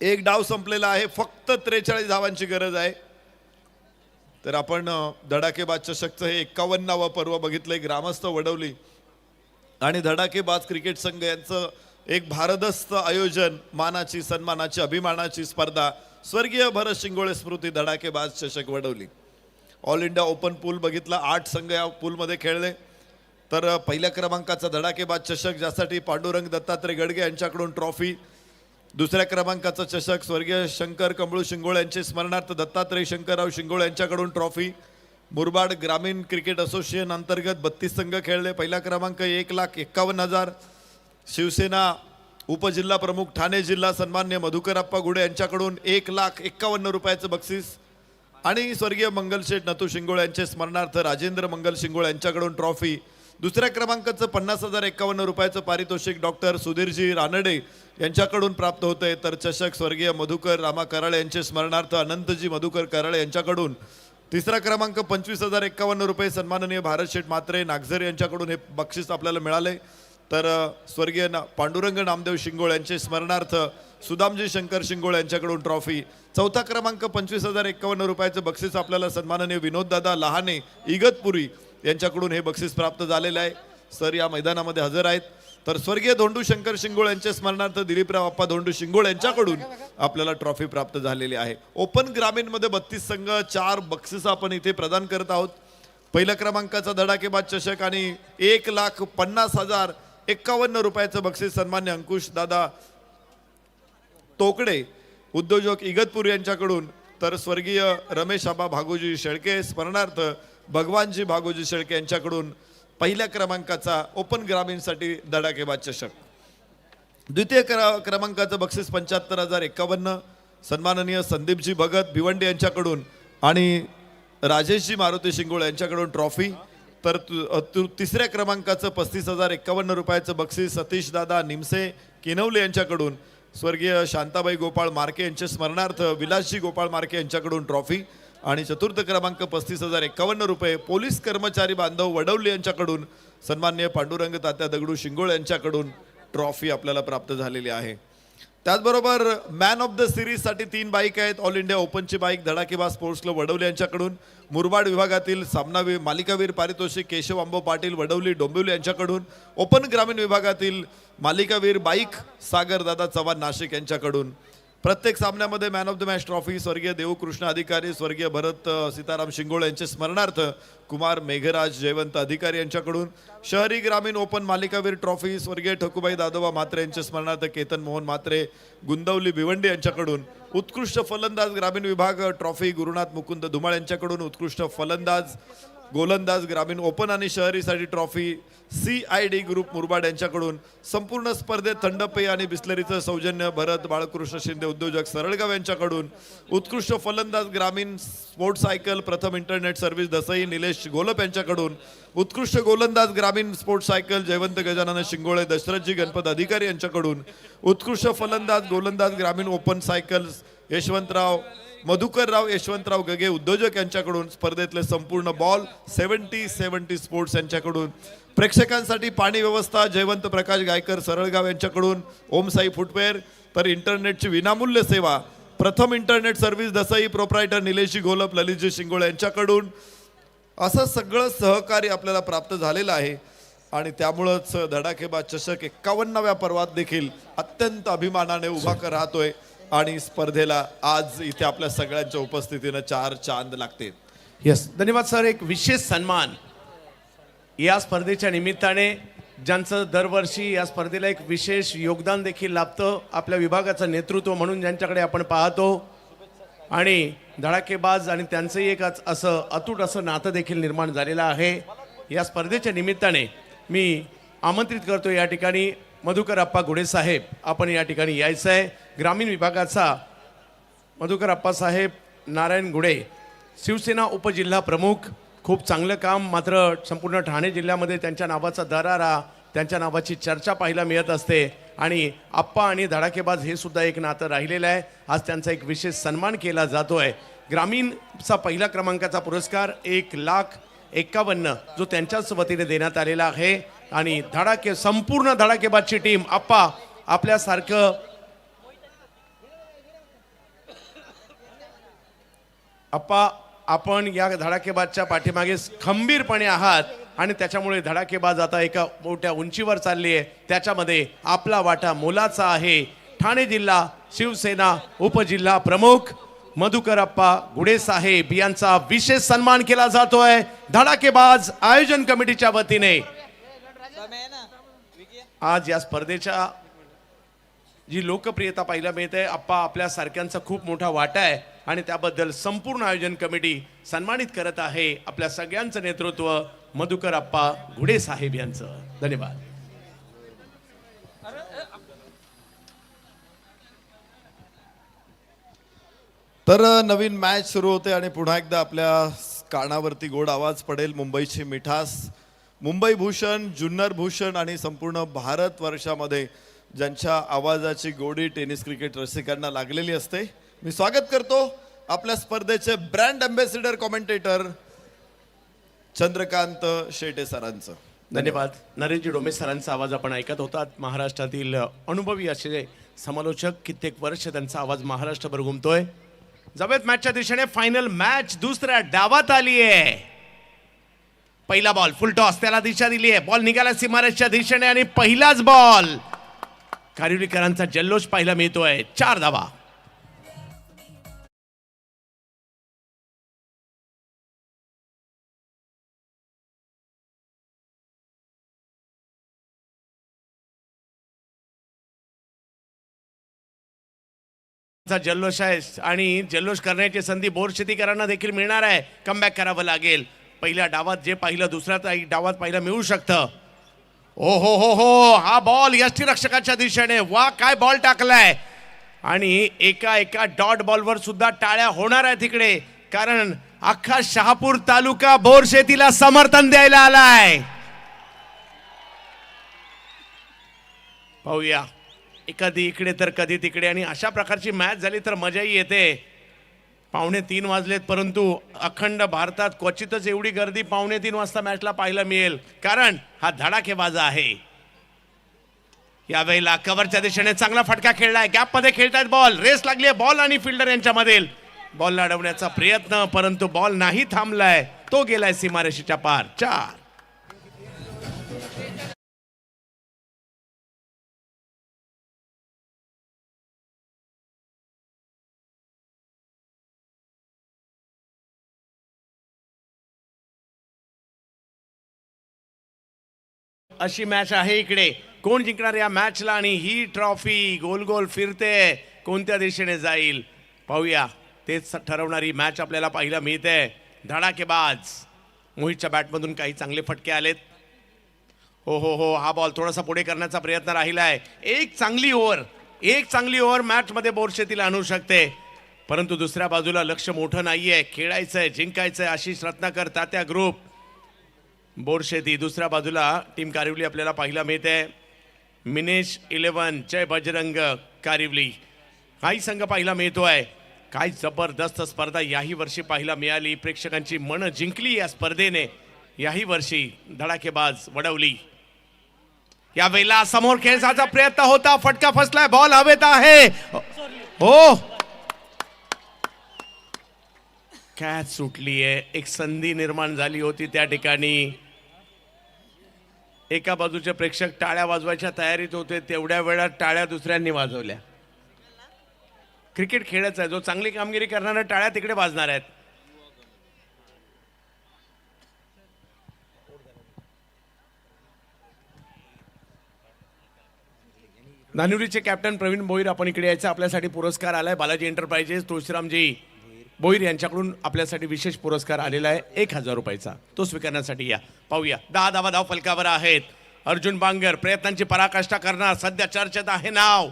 1 डाव संपलेला आहे, फक्त 43 धावांची गरज आहे. तर आपण धडाकेबाज चषकचं हे 51वा पर्व बघितलंय. ग्रामस्थ वडवली आणि धडाकेबाज क्रिकेट संघ यांचं एक भारदस्त आयोजन, मानाची सन्मानाची अभिमानाची स्पर्धा. स्वर्गीय भरत शिंगोळे स्मृती धडाकेबाज चषक वडवली. ऑल इंडिया ओपन पूल बघितला. 8 संघ या पूलमध्ये खेळले. तर पहिल्या क्रमांकाचा धडाकेबाज चषक ज्यासाठी पांडुरंग दत्तात्रय गडगे यांच्याकडून ट्रॉफी. दुसऱ्या क्रमांकाचा चषक स्वर्गीय शंकर कमळू शिंगोळे यांचे स्मरणार्थ दत्तात्रय शंकरराव शिंगोळे यांच्याकडून ट्रॉफी. मुरबाड ग्रामीण क्रिकेट असोसिएशन अंतर्गत 32 संघ खेळले. पहिला क्रमांक 1,51,000. शिवसेना उपजिल्हा प्रमुख ठाणे जिल्हा सन्मान्य मधुकरप्पा गुडे यांच्याकडून 1,51,000 रुपयाचं बक्षीस आणि स्वर्गीय मंगलशेठ नथू शिंगोळे यांचे स्मरणार्थ राजेंद्र मंगल शिंगोळे यांच्याकडून ट्रॉफी. दुसऱ्या क्रमांकाचं 50,051 रुपयाचं पारितोषिक डॉक्टर सुधीरजी रानडे यांच्याकडून प्राप्त होतंय. तर चषक स्वर्गीय मधुकर रामा कराळे यांचे स्मरणार्थ अनंतजी मधुकर कराळे यांच्याकडून. तिसरा क्रमांक 25,051 रुपये सन्माननीय भारत शेठ म्हात्रे नागझर यांच्याकडून हे बक्षीस आपल्याला मिळाले. तर स्वर्गीय पांडुरंग नामदेव शिंगोळे यांचे स्मरणार्थ सुदामजी शंकर शिंगोळे यांच्याकडून ट्रॉफी. चौथा क्रमांक 25,051 रुपयाचं बक्षीस आपल्याला सन्माननीय विनोददादा लहाने इगतपुरी यांच्याकडून हे बक्षीस प्राप्त झालेलं आहे. सर या मैदानामध्ये हजर आहेत. तर स्वर्गीय धोंडू शंकर शिंगोळे यांच्या स्मरणार्थ दिलीपराव अप्पा धोंडू शिंगोळे यांच्याकडून आपल्याला ट्रॉफी प्राप्त झालेली आहे. ओपन ग्रामीणमध्ये 32 संघ 4 बक्षीस आपण इथे प्रदान करत आहोत. पहिल्या क्रमांकाचा धडाकेबाज चषक आणि 1,50,051 रुपयाचं बक्षीस सन्मान्य अंकुश दादा तोकडे उद्योजक इगतपूर यांच्याकडून, तर स्वर्गीय रमेश आबा भागोजी शेळके स्मरणार्थ भगवानजी भागोजी शेळके यांच्याकडून पहिल्या क्रमांकाचा ओपन ग्रामीणसाठी धडाकेबाज चषक. द्वितीय क्रमांकाचं बक्षीस 75,051 सन्माननीय संदीपजी भगत भिवंडी यांच्याकडून आणि राजेशजी मारुती शिंगोळे यांच्याकडून ट्रॉफी. तर तिसऱ्या क्रमांकाचं 35,051 रुपयाचं बक्षीस सतीश दादा निमसे किनवले यांच्याकडून, स्वर्गीय शांताबाई गोपाळ मार्के यांच्या स्मरणार्थ विलासजी गोपाळ मार्के यांच्याकडून ट्रॉफी. आणि चतुर्थ क्रमांक 35,051 रुपये पोलीस कर्मचारी बांधव वडवली यांच्याकडून सन्माननीय पांडुरंग तात्या दगडू शिंगोळे यांच्याकडून ट्रॉफी आपल्याला प्राप्त झालेली आहे. त्याचबरोबर मॅन ऑफ द सिरीजसाठी 3 बाईक आहेत. ऑल इंडिया ओपनची बाईक धडाकेबाज स्पोर्ट्स क्लब वडवली यांच्याकडून, मुरबाड विभागातील सामनावीर मालिकावीर पारितोषिक केशव आंबो पाटील वडवली डोंबिवली यांच्याकडून, ओपन ग्रामीण विभागातील मालिकावीर बाईक सागरदादा चव्हाण नाशिक यांच्याकडून. प्रत्येक सामन्यामध्ये man of the match trophy स्वर्गीय देवकृष्ण अधिकारी, स्वर्गीय भरत सीताराम शिंगोळे यांचे स्मरणार्थ कुमार मेघराज जयवंत अधिकारी यांच्याकडून. शहरी ग्रामीण ओपन मालिकावीर ट्रॉफी स्वर्गीय ठकुबाई दादोबा म्हात्रे यांचे स्मरणार्थ केतन मोहन म्हात्रे गुंदवली भिवंडी यांच्याकडून. उत्कृष्ट फलंदाज ग्रामीण विभाग ट्रॉफी गुरुनाथ मुकुंद धुमाळ यांच्याकडून. उत्कृष्ट फलंदाज गोलंदाज ग्रामीण ओपन आणि शहरीसाठी ट्रॉफी CID ग्रुप मुरबाड यांच्याकडून. संपूर्ण स्पर्धेत थंड पेय आणि बिस्लरीचं सौजन्य भरत बाळकृष्ण शिंदे उद्योजक सरळगाव यांच्याकडून. उत्कृष्ट फलंदाज ग्रामीण स्पोर्ट्स सायकल प्रथम इंटरनेट सर्व्हिस दसई निलेश गोलप यांच्याकडून. उत्कृष्ट गोलंदाज ग्रामीण स्पोर्ट्स सायकल जयवंत गजानन शिंगोळे दशरथजी गणपत अधिकारी यांच्याकडून. उत्कृष्ट फलंदाज गोलंदाज ग्रामीण ओपन सायकल मधुकरराव यशवंतराव गगे उद्योजक यांच्याकडून. स्पर्धेतले संपूर्ण बॉल 70 स्पोर्ट्स यांच्याकडून. प्रेक्षकांसाठी पाणी व्यवस्था जयवंत प्रकाश गायकर सरळगाव यांच्याकडून. ओमसाई फुटवेअर. तर इंटरनेटची विनामूल्य सेवा प्रथम internet service Dasai proprietor Nileshji Golap Lalitji Shingole यांच्याकडून. असं सगळं सहकार्य आपल्याला प्राप्त झालेलं आहे आणि त्यामुळंच धडाकेबाज चषक 51व्या पर्वात देखील अत्यंत अभिमानाने उभा राहतोय आणि स्पर्धेला आज इथे आपल्या सगळ्यांच्या उपस्थितीनं 4 चांद लागते. यस, धन्यवाद सर. एक विशेष सन्मान या स्पर्धेच्या निमित्ताने, ज्यांचं दरवर्षी या स्पर्धेला एक विशेष योगदान देखील लाभतं, आपल्या विभागाचं नेतृत्व म्हणून ज्यांच्याकडे आपण पाहतो आणि धडाकेबाज आणि त्यांचंही एक असं अतूट असं नातं देखील निर्माण झालेलं आहे. या स्पर्धेच्या निमित्ताने मी आमंत्रित करतो या ठिकाणी मधुकर अप्पा गुडे साहेब, आपण या ठिकाणी यायचं आहे. ग्रामीण विभागाचा मधुकर अप्पा साहेब नारायण गुडे, शिवसेना उपजिल्हा प्रमुख. खूप चांगलं काम, मात्र संपूर्ण ठाणे जिल्ह्यामध्ये त्यांच्या नावाचा दरारा, त्यांच्या नावाची चर्चा पाहायला मिळत असते आणि आप्पा आणि धडाकेबाज हे सुद्धा एक नातं राहिलेलं आहे. आज त्यांचा एक विशेष सन्मान केला जातोय. ग्रामीणचा पहिला क्रमांकाचा पुरस्कार 1,51,000 जो त्यांच्याच वतीने देण्यात आलेला आहे आणि संपूर्ण धडाकेबाजची टीम, आप्पा आपल्यासारखं आपण या धडाकेबाजच्या पाठीमागे खंबीरपणे आहात आणि त्याच्यामुळे धडाकेबाज आता एका मोठ्या उंचीवर चालली आहे. त्याच्यामध्ये आपला वाटा मोलाचा आहे. ठाणे जिल्हा शिवसेना उपजिल्हा प्रमुख मधुकर अप्पा गुडे साहेब यांचा विशेष सन्मान केला जातोय धडाकेबाज आयोजन कमिटीच्या वतीने. आज या स्पर्धेच्या जी लोकप्रियता पाहायला मिळते, आप्पा आपल्या सारख्यांचा खूप मोठा वाटा आहे आणि त्याबद्दल संपूर्ण आयोजन कमिटी सन्मानित करत आहे. आपल्या सगळ्यांचं नेतृत्व मधुकर अप्पा गुडे साहेब यांचं. धन्यवाद. तर नवीन मॅच सुरू होते आणि पुन्हा एकदा आपल्या कानावरती गोड आवाज पडेल. मुंबईची मिठास, मुंबई भूषण, जुन्नर भूषण आणि संपूर्ण भारत वर्षामध्ये ज्यांच्या आवाजाची गोडी टेनिस क्रिकेट रसिकांना लागलेली असते. मी स्वागत करतो आपल्या स्पर्धेचे brand ambassador commentator Chandrakant Shete सरांचं. धन्यवाद. नरेशजी डोमे सरांचा आवाज आपण ऐकत होतात. महाराष्ट्रातील अनुभवी असे समालोचक, कित्येक वर्ष त्यांचा आवाज महाराष्ट्रभर घुमतोय. जाऊयात मॅचच्या दिशेने. फायनल मॅच दुसऱ्या डावात आली आहे. पहिला बॉल फुल टॉस, त्याला दिशा दिली आहे. बॉल निघाला सीमारेषच्या दिशेने आणि पहिलाच बॉल. कारिवलीकरांचा जल्लोष पाहायला मिळतोय. 4 धावा. चा जल्लोष आहे आणि जल्लोष करण्याची संधी बोरशेतीकरांना देखील मिळणार आहे. कमबॅक करावं लागेल. पहिल्या डावात जे पाहिलं दुसऱ्या डावात पाहिलं मिळू शकतं. ओ हो हो हो, हा बॉल यष्टीरक्षकाच्या दिशेने, वा काय बॉल टाकलाय. आणि एका डॉट बॉलवर सुद्धा टाळ्या होणार आहेत तिकडे, कारण अख्खा शहापूर तालुका बोरशेतीला समर्थन द्यायला आलाय. पाहूया, कधी इकडे तर कधी तिकडे, आणि अशा प्रकारची मॅच झाली तर मजाही येते. 2:45 वाजलेत, परंतु अखंड भारतात क्वचितच एवढी गर्दी 2:45 वाजता मॅचला पाहायला मिळेल, कारण हा धडाकेबाज आहे. यावेळेला कव्हरच्या दिशेने चांगला फटका खेळलाय, गॅपमध्ये खेळतायत बॉल, रेस लागली आहे बॉल आणि फिल्डर यांच्यामधील. बॉल अडवण्याचा प्रयत्न, परंतु बॉल नाही थांबलाय, तो गेलाय सीमारेषेच्या पार. 4. अशी मॅच आहे इकडे. कोण जिंकणार या मॅचला, आणि ही ट्रॉफी गोल गोल फिरते, कोणत्या दिशेने जाईल पाहूया. तेच ठरवणारी मॅच आपल्याला पाहायला मिळते. धडाकेबाज मोहितच्या बॅटमधून काही चांगले फटके आलेत. हो हो हो, हा बॉल थोडासा पुढे करण्याचा प्रयत्न राहिलाय. एक चांगली ओव्हर मॅचमध्ये बोरशेतीला आणू शकते, परंतु दुसऱ्या बाजूला लक्ष मोठं नाहीये. खेळायचंय, जिंकायचंय. आशिष रत्नाकर, तात्या ग्रुप, बोरशेती. दुसऱ्या बाजूला टीम कारिवली आपल्याला पाहायला मिळते. मिनेश 11, जय बजरंग कारिवली, हाही संघ पाहायला मिळतोय. काय जबरदस्त स्पर्धा याही वर्षी पाहायला मिळाली. प्रेक्षकांची मन जिंकली या स्पर्धेने याही वर्षी. धडाकेबाज वडवली. यावेळेला समोर खेळण्याचा प्रयत्न होता, फटका फसलाय, बॉल हवेत आहे. हो, कॅच सुटली आहे. एक संधी निर्माण झाली होती त्या ठिकाणी. एका बाजूचे प्रेक्षक टाळ्या वाजवायच्या तयारीत होते, तेवढ्या वेळात टाळ्या दुसऱ्यांनी वाजवल्या. क्रिकेट खेळायचा आहे, जो चांगली कामगिरी करणारा टाळ्या तिकडे वाजणार आहेत. नानुरीचे कॅप्टन प्रवीण भोईर, आपण इकडे यायचं. आपल्यासाठी पुरस्कार आलाय बालाजी एंटरप्राइजेस तुळशीरामजी भोईर यांच्याकडून आपल्यासाठी विशेष पुरस्कार आलेला आहे 1000 रुपयाचा, तो स्वीकारण्यासाठी या. पाहूया, 10 धावा धाव फलकावर आहेत. अर्जुन बांगर प्रयत्नांची पराकाष्ठा करणार, सध्या चर्चेत आहे नाव.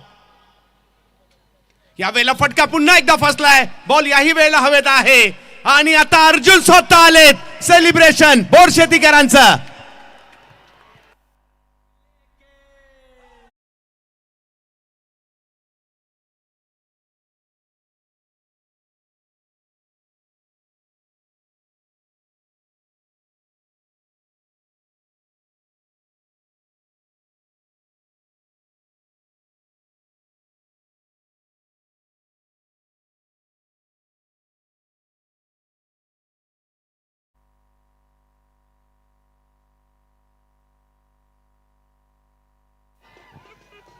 यावेळेला फटका पुन्हा एकदा फसलाय, बॉल याही वेळेला हवेत आहे, आणि आता अर्जुन स्वतः आलेत. सेलिब्रेशन बोरशेतीकरांचं.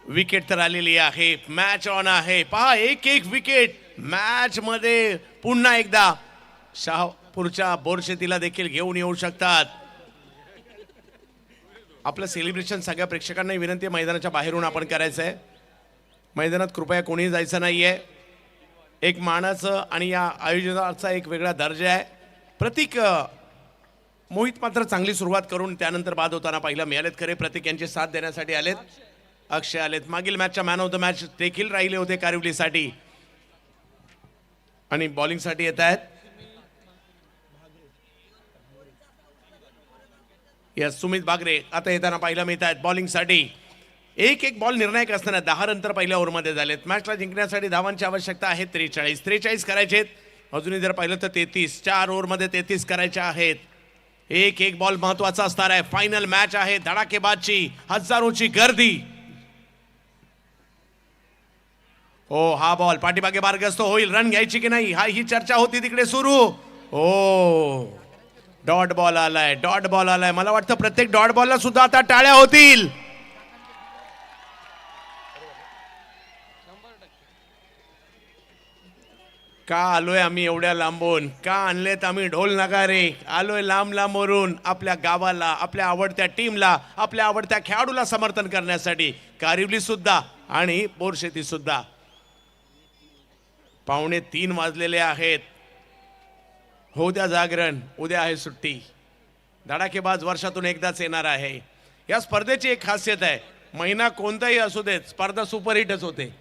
विकेट तर आलेली आहे, मॅच ऑन आहे. पहा, एक विकेट मॅच मध्ये पुन्हा एकदा शहापूरच्या बोरशेतीला देखील घेऊन येऊ शकतात. आपलं सेलिब्रेशन सगळ्या प्रेक्षकांना विनंती आहे, मैदानाच्या बाहेरून आपण करायचं आहे. मैदानात कृपया कोणी जायचं नाहीये. एक मानाचं आणि या आयोजनाचा एक वेगळा दर्जा आहे. प्रतीक मोहित मात्र चांगली सुरुवात करून त्यानंतर बाद होताना पाहिला मिळालेत. खरे प्रतीक यांचे साथ देण्यासाठी आलेत. अक्षय आलेत. मागील मॅचच्या मॅन ऑफ द मॅच देखील राहिले होते कारिवलीसाठी, आणि बॉलिंगसाठी येत आहेत. यस, सुमित बागरे आता येताना पाहायला मिळत आहेत बॉलिंगसाठी. एक बॉल निर्णायक असताना 10 रन तर पहिल्या ओव्हरमध्ये झालेत. मॅचला जिंकण्यासाठी धावांची आवश्यकता आहे 43 करायचे. अजूनही जर पाहिलं तर 33, 4 ओव्हरमध्ये 33 करायचे आहेत. एक बॉल महत्वाचा असणार आहे. फायनल मॅच आहे, धडाकेबाजची, हजारोची गर्दी. हो, हा बॉल पाठीमागे मार्गस्थ होईल, रन घ्यायची की नाही ही चर्चा होती तिकडे सुरू. हो, डॉट बॉल आलाय. मला वाटतं प्रत्येक डॉट बॉलला सुद्धा आता टाळ्या होतील. का आलोय आम्ही एवढ्या लांबून, का आणलेत आम्ही ढोल नगारे. आलोय लांबवरून आपल्या गावाला, आपल्या आवडत्या टीमला, आपल्या आवडत्या खेळाडूला समर्थन करण्यासाठी. कारिवली सुद्धा आणि बोरशेती सुद्धा. 2:45 वाजलेले आहेत. हो द्या जागरण, उद्या आहे सुट्टी. धडाकेबाज वर्षातून एकदाच येणार आहे. या स्पर्धेची एक खासियत आहे, महिना कोणताही असू देत स्पर्धा सुपरहिटच होते.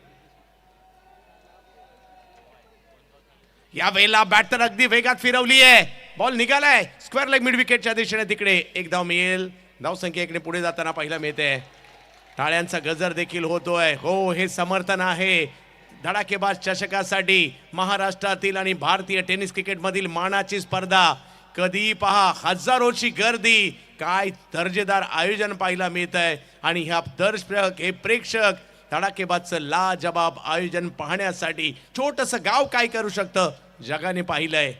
या वेळेला बॅट तर अगदी वेगात फिरवली आहे. बॉल निघालाय स्क्वेअर लेग मिड विकेटच्या दिशेने. तिकडे एक धाव मिळेल. धावसंख्या इकडे पुढे जाताना पाहायला मिळते. टाळ्यांचा गजर देखील होतोय. हो, हे समर्थन आहे धडाकेबाज चषकासाठी. महाराष्ट्रातील आणि भारतीय टेनिस क्रिकेटमधील मानाची स्पर्धा. कधी पहा हजारोची गर्दी. काय दर्जेदार आयोजन पाहायला मिळत आहे. आणि ह्या दर्शक, हे प्रेक्षक धडाकेबाजचं लाजबाब आयोजन पाहण्यासाठी छोटंसं गाव काय करू शकतं जगाने पाहिलंय.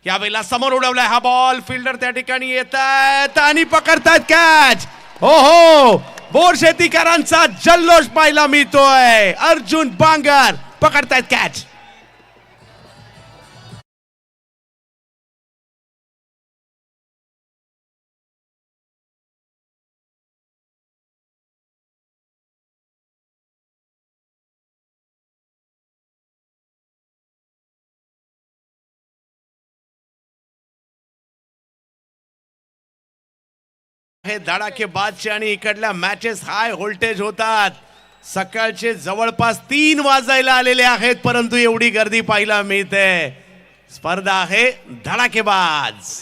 यावेळेला समोर उडवलाय हा बॉल. फिल्डर त्या ठिकाणी येत आहेत आणि पकडतायत कॅच. हो हो, बोर शेतीकरांचा जल्लोष पाहायला मिळतोय. अर्जुन बांगर पकडतायत कॅच. हे धडाकेबाजचे आणि इकडल्या मॅचेस हाय व्होल्टेज होतात. सकाळचे जवळपास 3 वाजायला आलेले आहेत, परंतु एवढी गर्दी पाहायला मिळते. स्पर्धा आहे धडाकेबाज.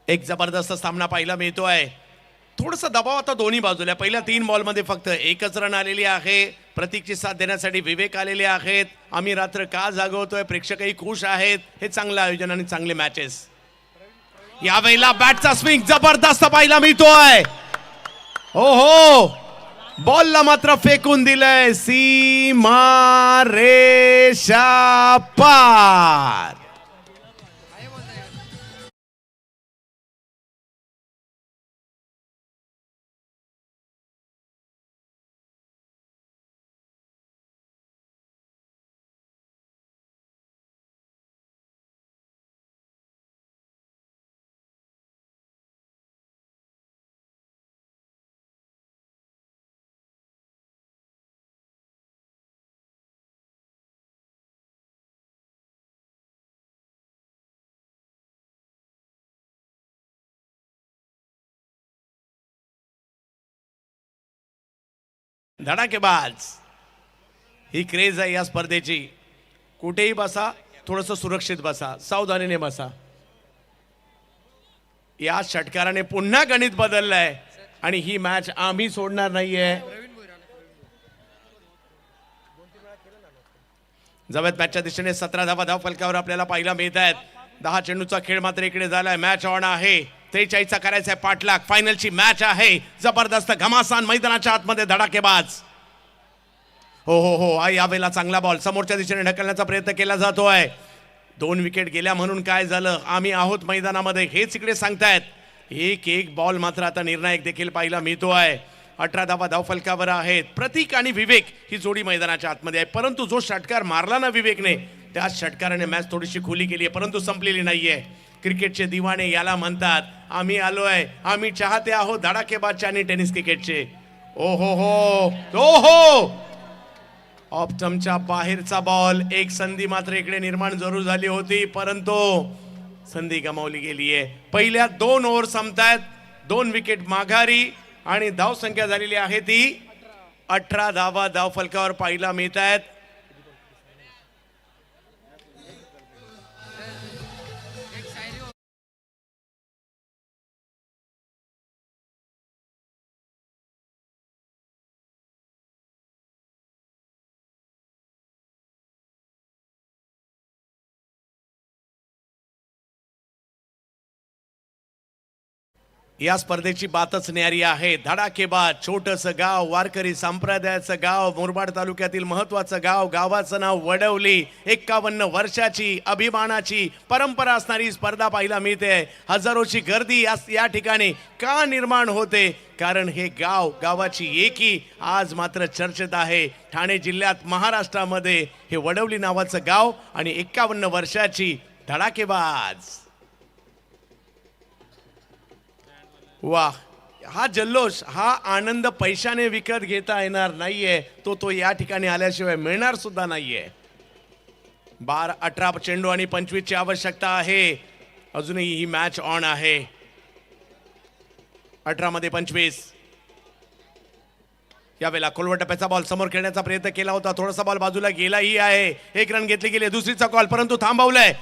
एक जबरदस्त सामना पाहायला मिळतोय. थोडस दबाव आता दोन्ही बाजूला. पहिल्या 3 बॉलमध्ये फक्त एकच रन आलेली आहे. प्रतीकची साथ देण्यासाठी विवेक आलेले आहेत. आम्ही रात्र का जागवतोय, प्रेक्षकही खुश आहेत. हे चांगलं आयोजन आणि चांगले मॅचेस. यावेळेला बॅटचा स्विंग जबरदस्त पाहायला मिळतोय. हो हो, बॉलला मात्र फेकून दिलंय सीमा रेषा पार. धडाकेबाज ही क्रेज आहे या स्पर्धेची. कुठेही बसा, थोडस सुरक्षित बसा, सावधानीने बसा. या षटकाराने पुन्हा गणित बदललंय आणि ही मॅच आम्ही सोडणार नाहीये. जवळ मॅचच्या दिशेने 17 धावा धाव फलकावर आपल्याला पाहायला मिळत आहेत. 10 चेंडूचा खेळ मात्र इकडे झालाय. मॅच ऑन आहे. 43चा करायचा आहे पाठलाग. फायनलची मॅच आहे. जबरदस्त घमासान मैदानाच्या आतमध्ये धडाकेबाज. हो हो हो, यावेळेला चांगला बॉल समोरच्या दिशेने ढकलण्याचा प्रयत्न केला जातोय. 2 विकेट गेल्या म्हणून काय झालं, आम्ही आहोत मैदानामध्ये हेच इकडे सांगतायत. एक बॉल मात्र आता निर्णायक देखील पाहायला मिळतोय. 18 धावा धाव फलकावर आहेत. प्रतीक आणि विवेक ही जोडी मैदानाच्या आतमध्ये आहे. परंतु जो षटकार मारला ना विवेकने, त्या षटकाराने मॅच थोडीशी खुली केली आहे, परंतु संपलेली नाहीये. क्रिकेटचे दिवाणे याला म्हणतात. आम्ही आलोय, आम्ही चाहते आहोत धडाकेबाजचे आणि टेनिस क्रिकेटचे. ओ हो हो हो हो, ऑप्टमच्या बाहेरचा बॉल. एक संधी मात्र इकडे निर्माण जरूर झाली होती, परंतु संधी गमावली गेली आहे. पहिल्या 2 ओव्हर संपतायत. 2 विकेट माघारी आणि धाव संख्या झालेली आहे ती 18 धावा धाव फलकावर पाहायला मिळत आहेत. या स्पर्धेची बातच न्यारी आहे. धडाकेबाज छोटंसं गाव, वारकरी संप्रदायाचं गाव, मुरबाड तालुक्यातील महत्वाचं गाव, गावाचं नाव वडवली. 51 वर्षाची अभिमानाची परंपरा असणारी स्पर्धा पाहायला मिळते. हजारोची गर्दी या ठिकाणी का निर्माण होते? कारण हे गाव, गावाची एकी आज मात्र चर्चेत आहे. ठाणे जिल्ह्यात महाराष्ट्रामध्ये हे वडवली नावाचं गाव आणि 51 वर्षाची धडाकेबाज. वाह, हा जल्लोष, हा आनंद पैशाने विकत घेता येणार नाहीये. तो या ठिकाणी आल्याशिवाय मिळणार सुद्धा नाहीये. 12, 18 चेंडू आणि 25 ची आवश्यकता आहे. अजूनही ही मॅच ऑन आहे. 18 मध्ये 25. यावेळेला खोलवर टप्प्याचा बॉल समोर खेळण्याचा प्रयत्न केला होता. थोडासा बॉल बाजूला गेलाही आहे. एक रन घेतली गेली. दुसरीचा कॉल परंतु थांबवलाय.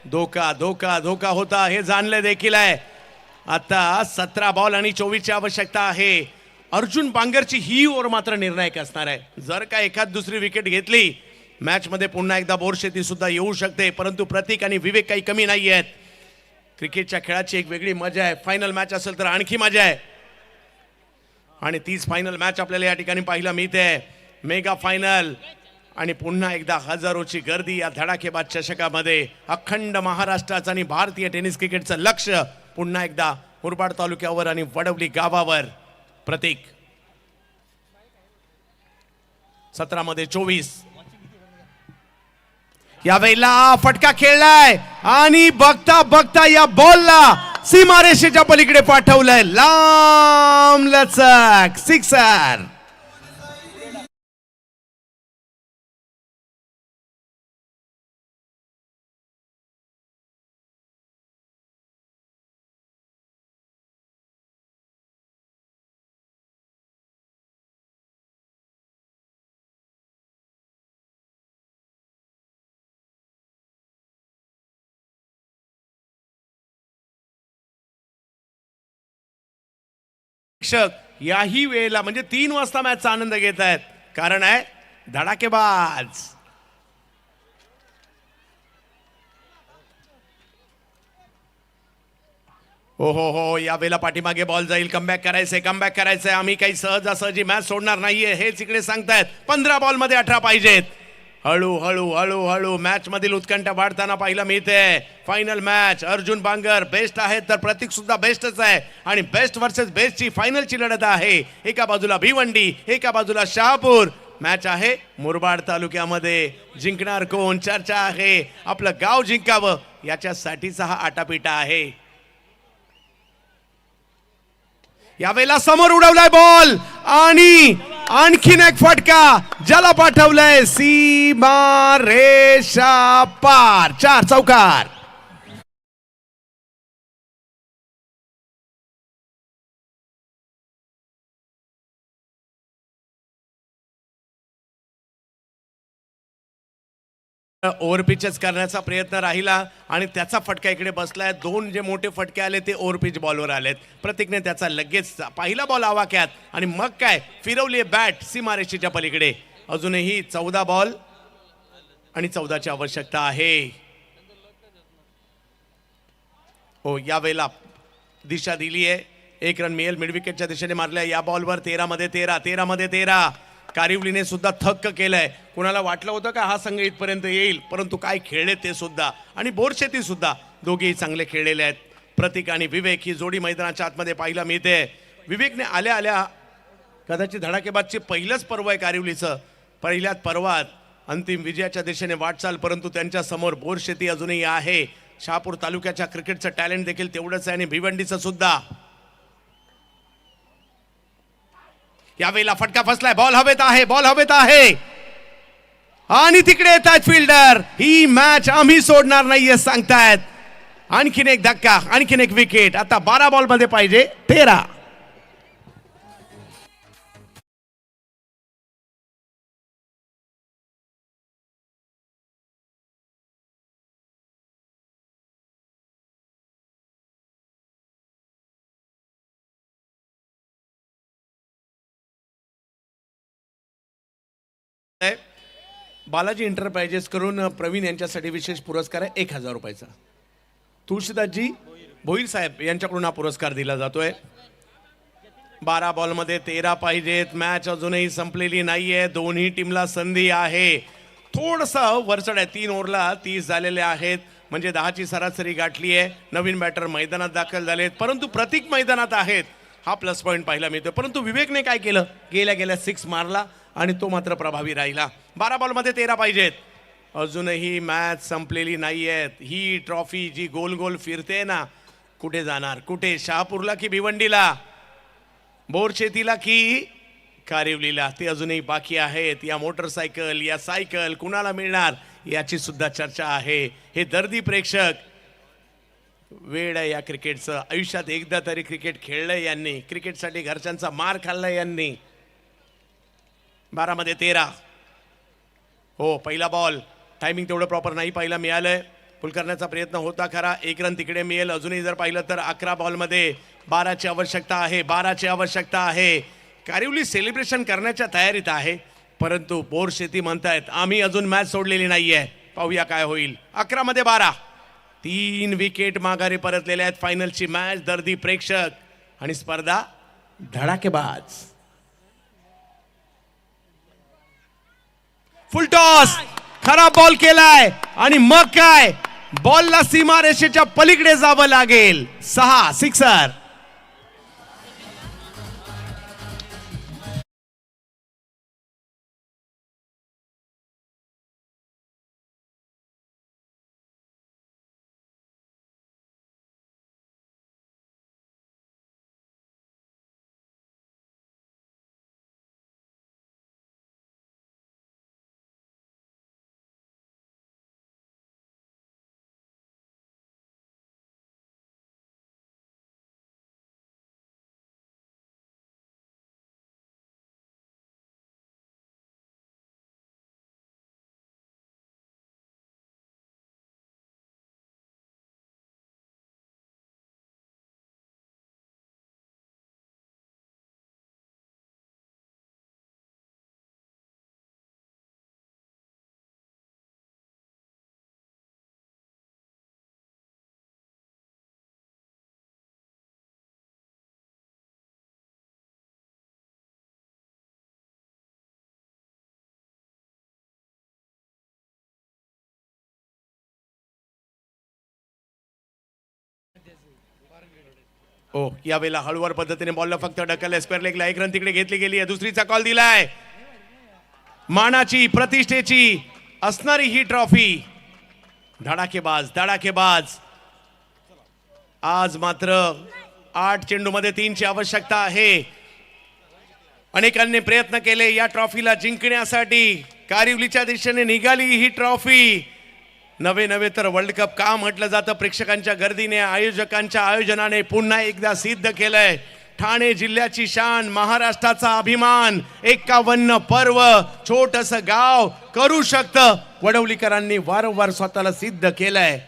धोका धोका धोका होता हे जाणलं देखील आहे. आता 17 बॉल आणि 24 ची आवश्यकता आहे. अर्जुन बांगरची ही ओव्हर मात्र निर्णायक असणार आहे. जर का एखाद दुसरी विकेट घेतली मॅच मध्ये पुन्हा एकदा बोरशेती सुद्धा येऊ शकते. परंतु प्रतीक आणि विवेक काही कमी नाही आहेत. क्रिकेटच्या खेळाची एक वेगळी मजा आहे. फायनल मॅच असेल तर आणखी मजा आहे. आणि तीच फायनल मॅच आपल्याला या ठिकाणी पाहायला मिळते. मेगा फायनल आणि पुन्हा एकदा हजारोची गर्दी या धडाकेबाज चषकामध्ये. अखंड महाराष्ट्राचं आणि भारतीय टेनिस क्रिकेटचं लक्ष पुन्हा एकदा मुरबाड तालुक्यावर आणि वडवली गावावर. प्रतीक 17 मध्ये 24. यावेळेला फटका खेळलाय आणि बघता बघता या बॉलला सीमारेषेच्या पलीकडे पाठवलंय. लांब लचक सिक्सर. याही वेळेला म्हणजे 3 वाजता मॅचचा आनंद घेत आहेत. कारण आहे धडाकेबाज. हो या वेळेला पाठीमागे बॉल जाईल. कमबॅक करायचंय. आम्ही काही सहजासहजी मॅच सोडणार नाहीये हेच इकडे सांगतायत. 15 बॉल मध्ये 18 पाहिजेत. हळू मॅच मधील उत्कंठा वाढताना पाहायला मिळते. Final match. Arjun Bangar best आहेत तर प्रतीक सुद्धा बेस्टच आहे. आणि बेस्ट वर्सेस बेस्टची फायनलची लढत आहे. एका बाजूला भिवंडी, एका बाजूला शहापूर. मॅच आहे मुरबाड तालुक्यामध्ये. जिंकणार कोण? चर्चा आहे. आपलं गाव जिंकावं याच्यासाठीचा हा आटापिटा आहे. यावेळेला समोर उडवलाय बॉल आणि आणखीन एक फटका ज्याला पाठवलंय सीमा रेषा पार. 4 चौकार. ओव्हर पिचेस करण्याचा प्रयत्न राहिला आणि त्याचा फटका इकडे बसलाय. 2 जे मोठे फटके आले ते ओव्हर पिच बॉलवर आलेत. प्रतीकने त्याचा लगेच पहिला बॉल आवाक्यात आणि मग काय फिरवली बॅट सीमारेषेच्या पलीकडे. अजूनही 14 बॉल आणि 14 ची आवश्यकता आहे. हो यावेळेला दिशा दिली आहे. 1 रन मिळेल. मिड विकेटच्या दिशेने मारल्या या बॉलवर. 13 मध्ये 13. कारिवलीने सुद्धा थक्क केलंय. कुणाला वाटलं होतं का हा संघ इथपर्यंत येईल? परंतु काय खेळले ते सुद्धा. आणि बोरशेती सुद्धा दोघेही चांगले खेळलेले आहेत. प्रतीक आणि विवेक ही जोडी मैदानाच्या आतमध्ये पाहायला मिळते. विवेकने आल्या आल्या कदाचित धडाकेबाजचे पहिलंच पर्व आहे कारिवलीचं. पहिल्याच पर्वात अंतिम विजयाच्या दिशेने वाटचाल. परंतु त्यांच्या समोर बोरशेती अजूनही आहे. शहापूर तालुक्याच्या क्रिकेटचं टॅलेंट देखील तेवढंच आहे आणि भिवंडीचं सुद्धा. यावेळेला फटका फसलाय. बॉल हवेत आहे आणि तिकडे येत आहेत फिल्डर. ही मॅच आम्ही सोडणार नाहीये सांगतायत. आणखीन एक धक्का, आणखीन एक विकेट. आता 12 बॉल मध्ये पाहिजे 13. बालाजी एंटरप्राइजेस करून प्रवीण यांच्यासाठी विशेष पुरस्कार आहे 1000 रुपयाचा. तुळशीदासजी भोईर साहेब यांच्याकडून हा पुरस्कार दिला जातोय. 12 बॉलमध्ये 13 पाहिजेत. मॅच अजूनही संपलेली नाहीये. दोन्ही टीमला संधी आहे. थोडसा वरचढ आहे. 3 ओव्हरला 30 झालेले आहेत, म्हणजे 10ची सरासरी गाठली आहे. नवीन बॅटर मैदानात दाखल झालेत, परंतु प्रतीक मैदानात आहेत, हा प्लस पॉईंट पाहायला मिळतो. परंतु विवेकने काय केलं, गेल्या 6 मारला आणि तो मात्र प्रभावी राहिला. 12 बॉलमध्ये 13 पाहिजेत. अजूनही मॅच संपलेली नाहीये. ही ट्रॉफी जी गोल गोल फिरते ना, कुठे जाणार, कुठे, शहापूरला की भिवंडीला, बोरशेतीला की कारिवलीला, ते अजूनही बाकी आहेत. या मोटरसायकल, या सायकल कुणाला मिळणार याची सुद्धा चर्चा आहे. हे दर्दी प्रेक्षक, वेळ आहे या क्रिकेटचं. आयुष्यात एकदा तरी क्रिकेट खेळलंय यांनी, क्रिकेटसाठी घरच्यांचा मार खाल्लाय यांनी. 12 मध्ये 13. हो, पहिला बॉल टायमिंग तेवढं प्रॉपर नाही पाहिला मिळालंय. पुल करण्याचा प्रयत्न होता खरा. 1 रन तिकडे मिळेल. अजूनही जर पाहिलं तर 11 बॉलमध्ये 12ची आवश्यकता आहे. 12ची आवश्यकता आहे. कारिवली सेलिब्रेशन करण्याच्या तयारीत आहे, परंतु बोरशेती म्हणतायत आम्ही अजून मॅच सोडलेली नाहीये. पाहूया काय होईल. 11 मध्ये 12. 3 विकेट माघारी परतलेल्या आहेत. फायनलची मॅच, दर्दी प्रेक्षक आणि स्पर्धा धडाकेबाज. फुल टॉस, खराब बॉल केलाय आणि मग काय, बॉलला सीमारेषेच्या पलीकडे जावं लागेल. 6 सिक्सर. ओ, यावेळेला हळूवार पद्धतीने बॉलला फक्त ढकलले. स्क्वेअर लेगला 1 रन तिकडे घेतली गेली आहे. दुसरीचा कॉल दिलाय. मानाची, प्रतिष्ठेची असणारी ही ट्रॉफी. धडाकेबाज, धडाकेबाज. आज मात्र 8 चेंडूमध्ये 3ची आवश्यकता आहे. अनेकांनी प्रयत्न केले या ट्रॉफीला जिंकण्यासाठी. कारिवलीच्या दिशेने निघाली ही ट्रॉफी. नवे तर वर्ल्ड कप का म्हटलं जातं. प्रेक्षकांच्या गर्दीने, आयोजकांच्या आयोजनाने पुन्हा एकदा सिद्ध केलंय. ठाणे जिल्ह्याची शान, महाराष्ट्राचा अभिमान, 51 पर्व, छोटस गाव करू शकतं. वडवलीकरांनी वारंवार स्वतःला सिद्ध केलंय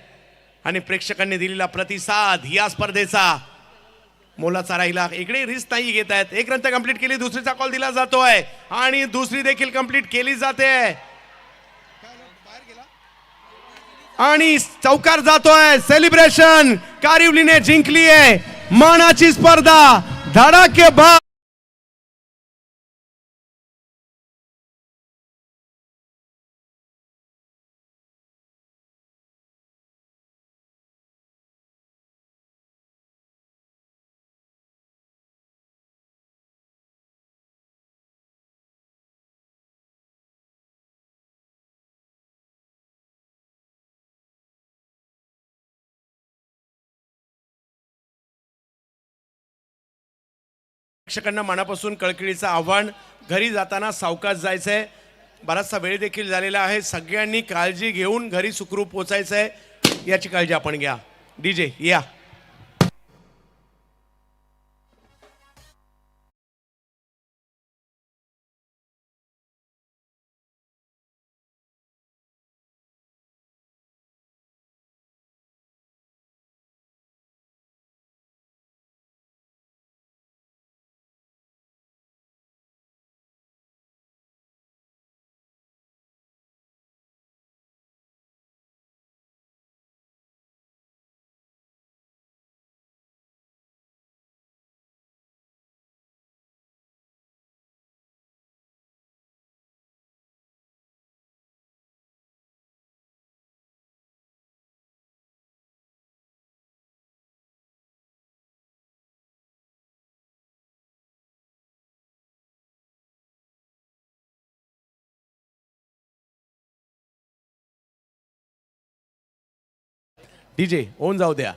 आणि प्रेक्षकांनी दिलेला प्रतिसाद या स्पर्धेचा मोलाचा राहिला. इकडे रिस्क नाही घेत आहेत. 1 रन तर कंप्लीट केली. दुसरीचा कॉल दिला जातोय आणि दुसरी देखील कंप्लीट केली जाते आणि चौकार जातोय. सेलिब्रेशन, कारिवलीने जिंकली आहे मानाची स्पर्धा. धडाकेबाज. प्रेक्षकांना मनापासून कळकळीचं आव्हान. घरी जाताना सावकाश जायचंय. बराचसा वेळ देखील झालेला आहे. सगळ्यांनी काळजी घेऊन घरी सुखरूप पोहोचायचंय, याची काळजी आपण घ्या. डीजे या. डीजे ओन जाऊ द्या.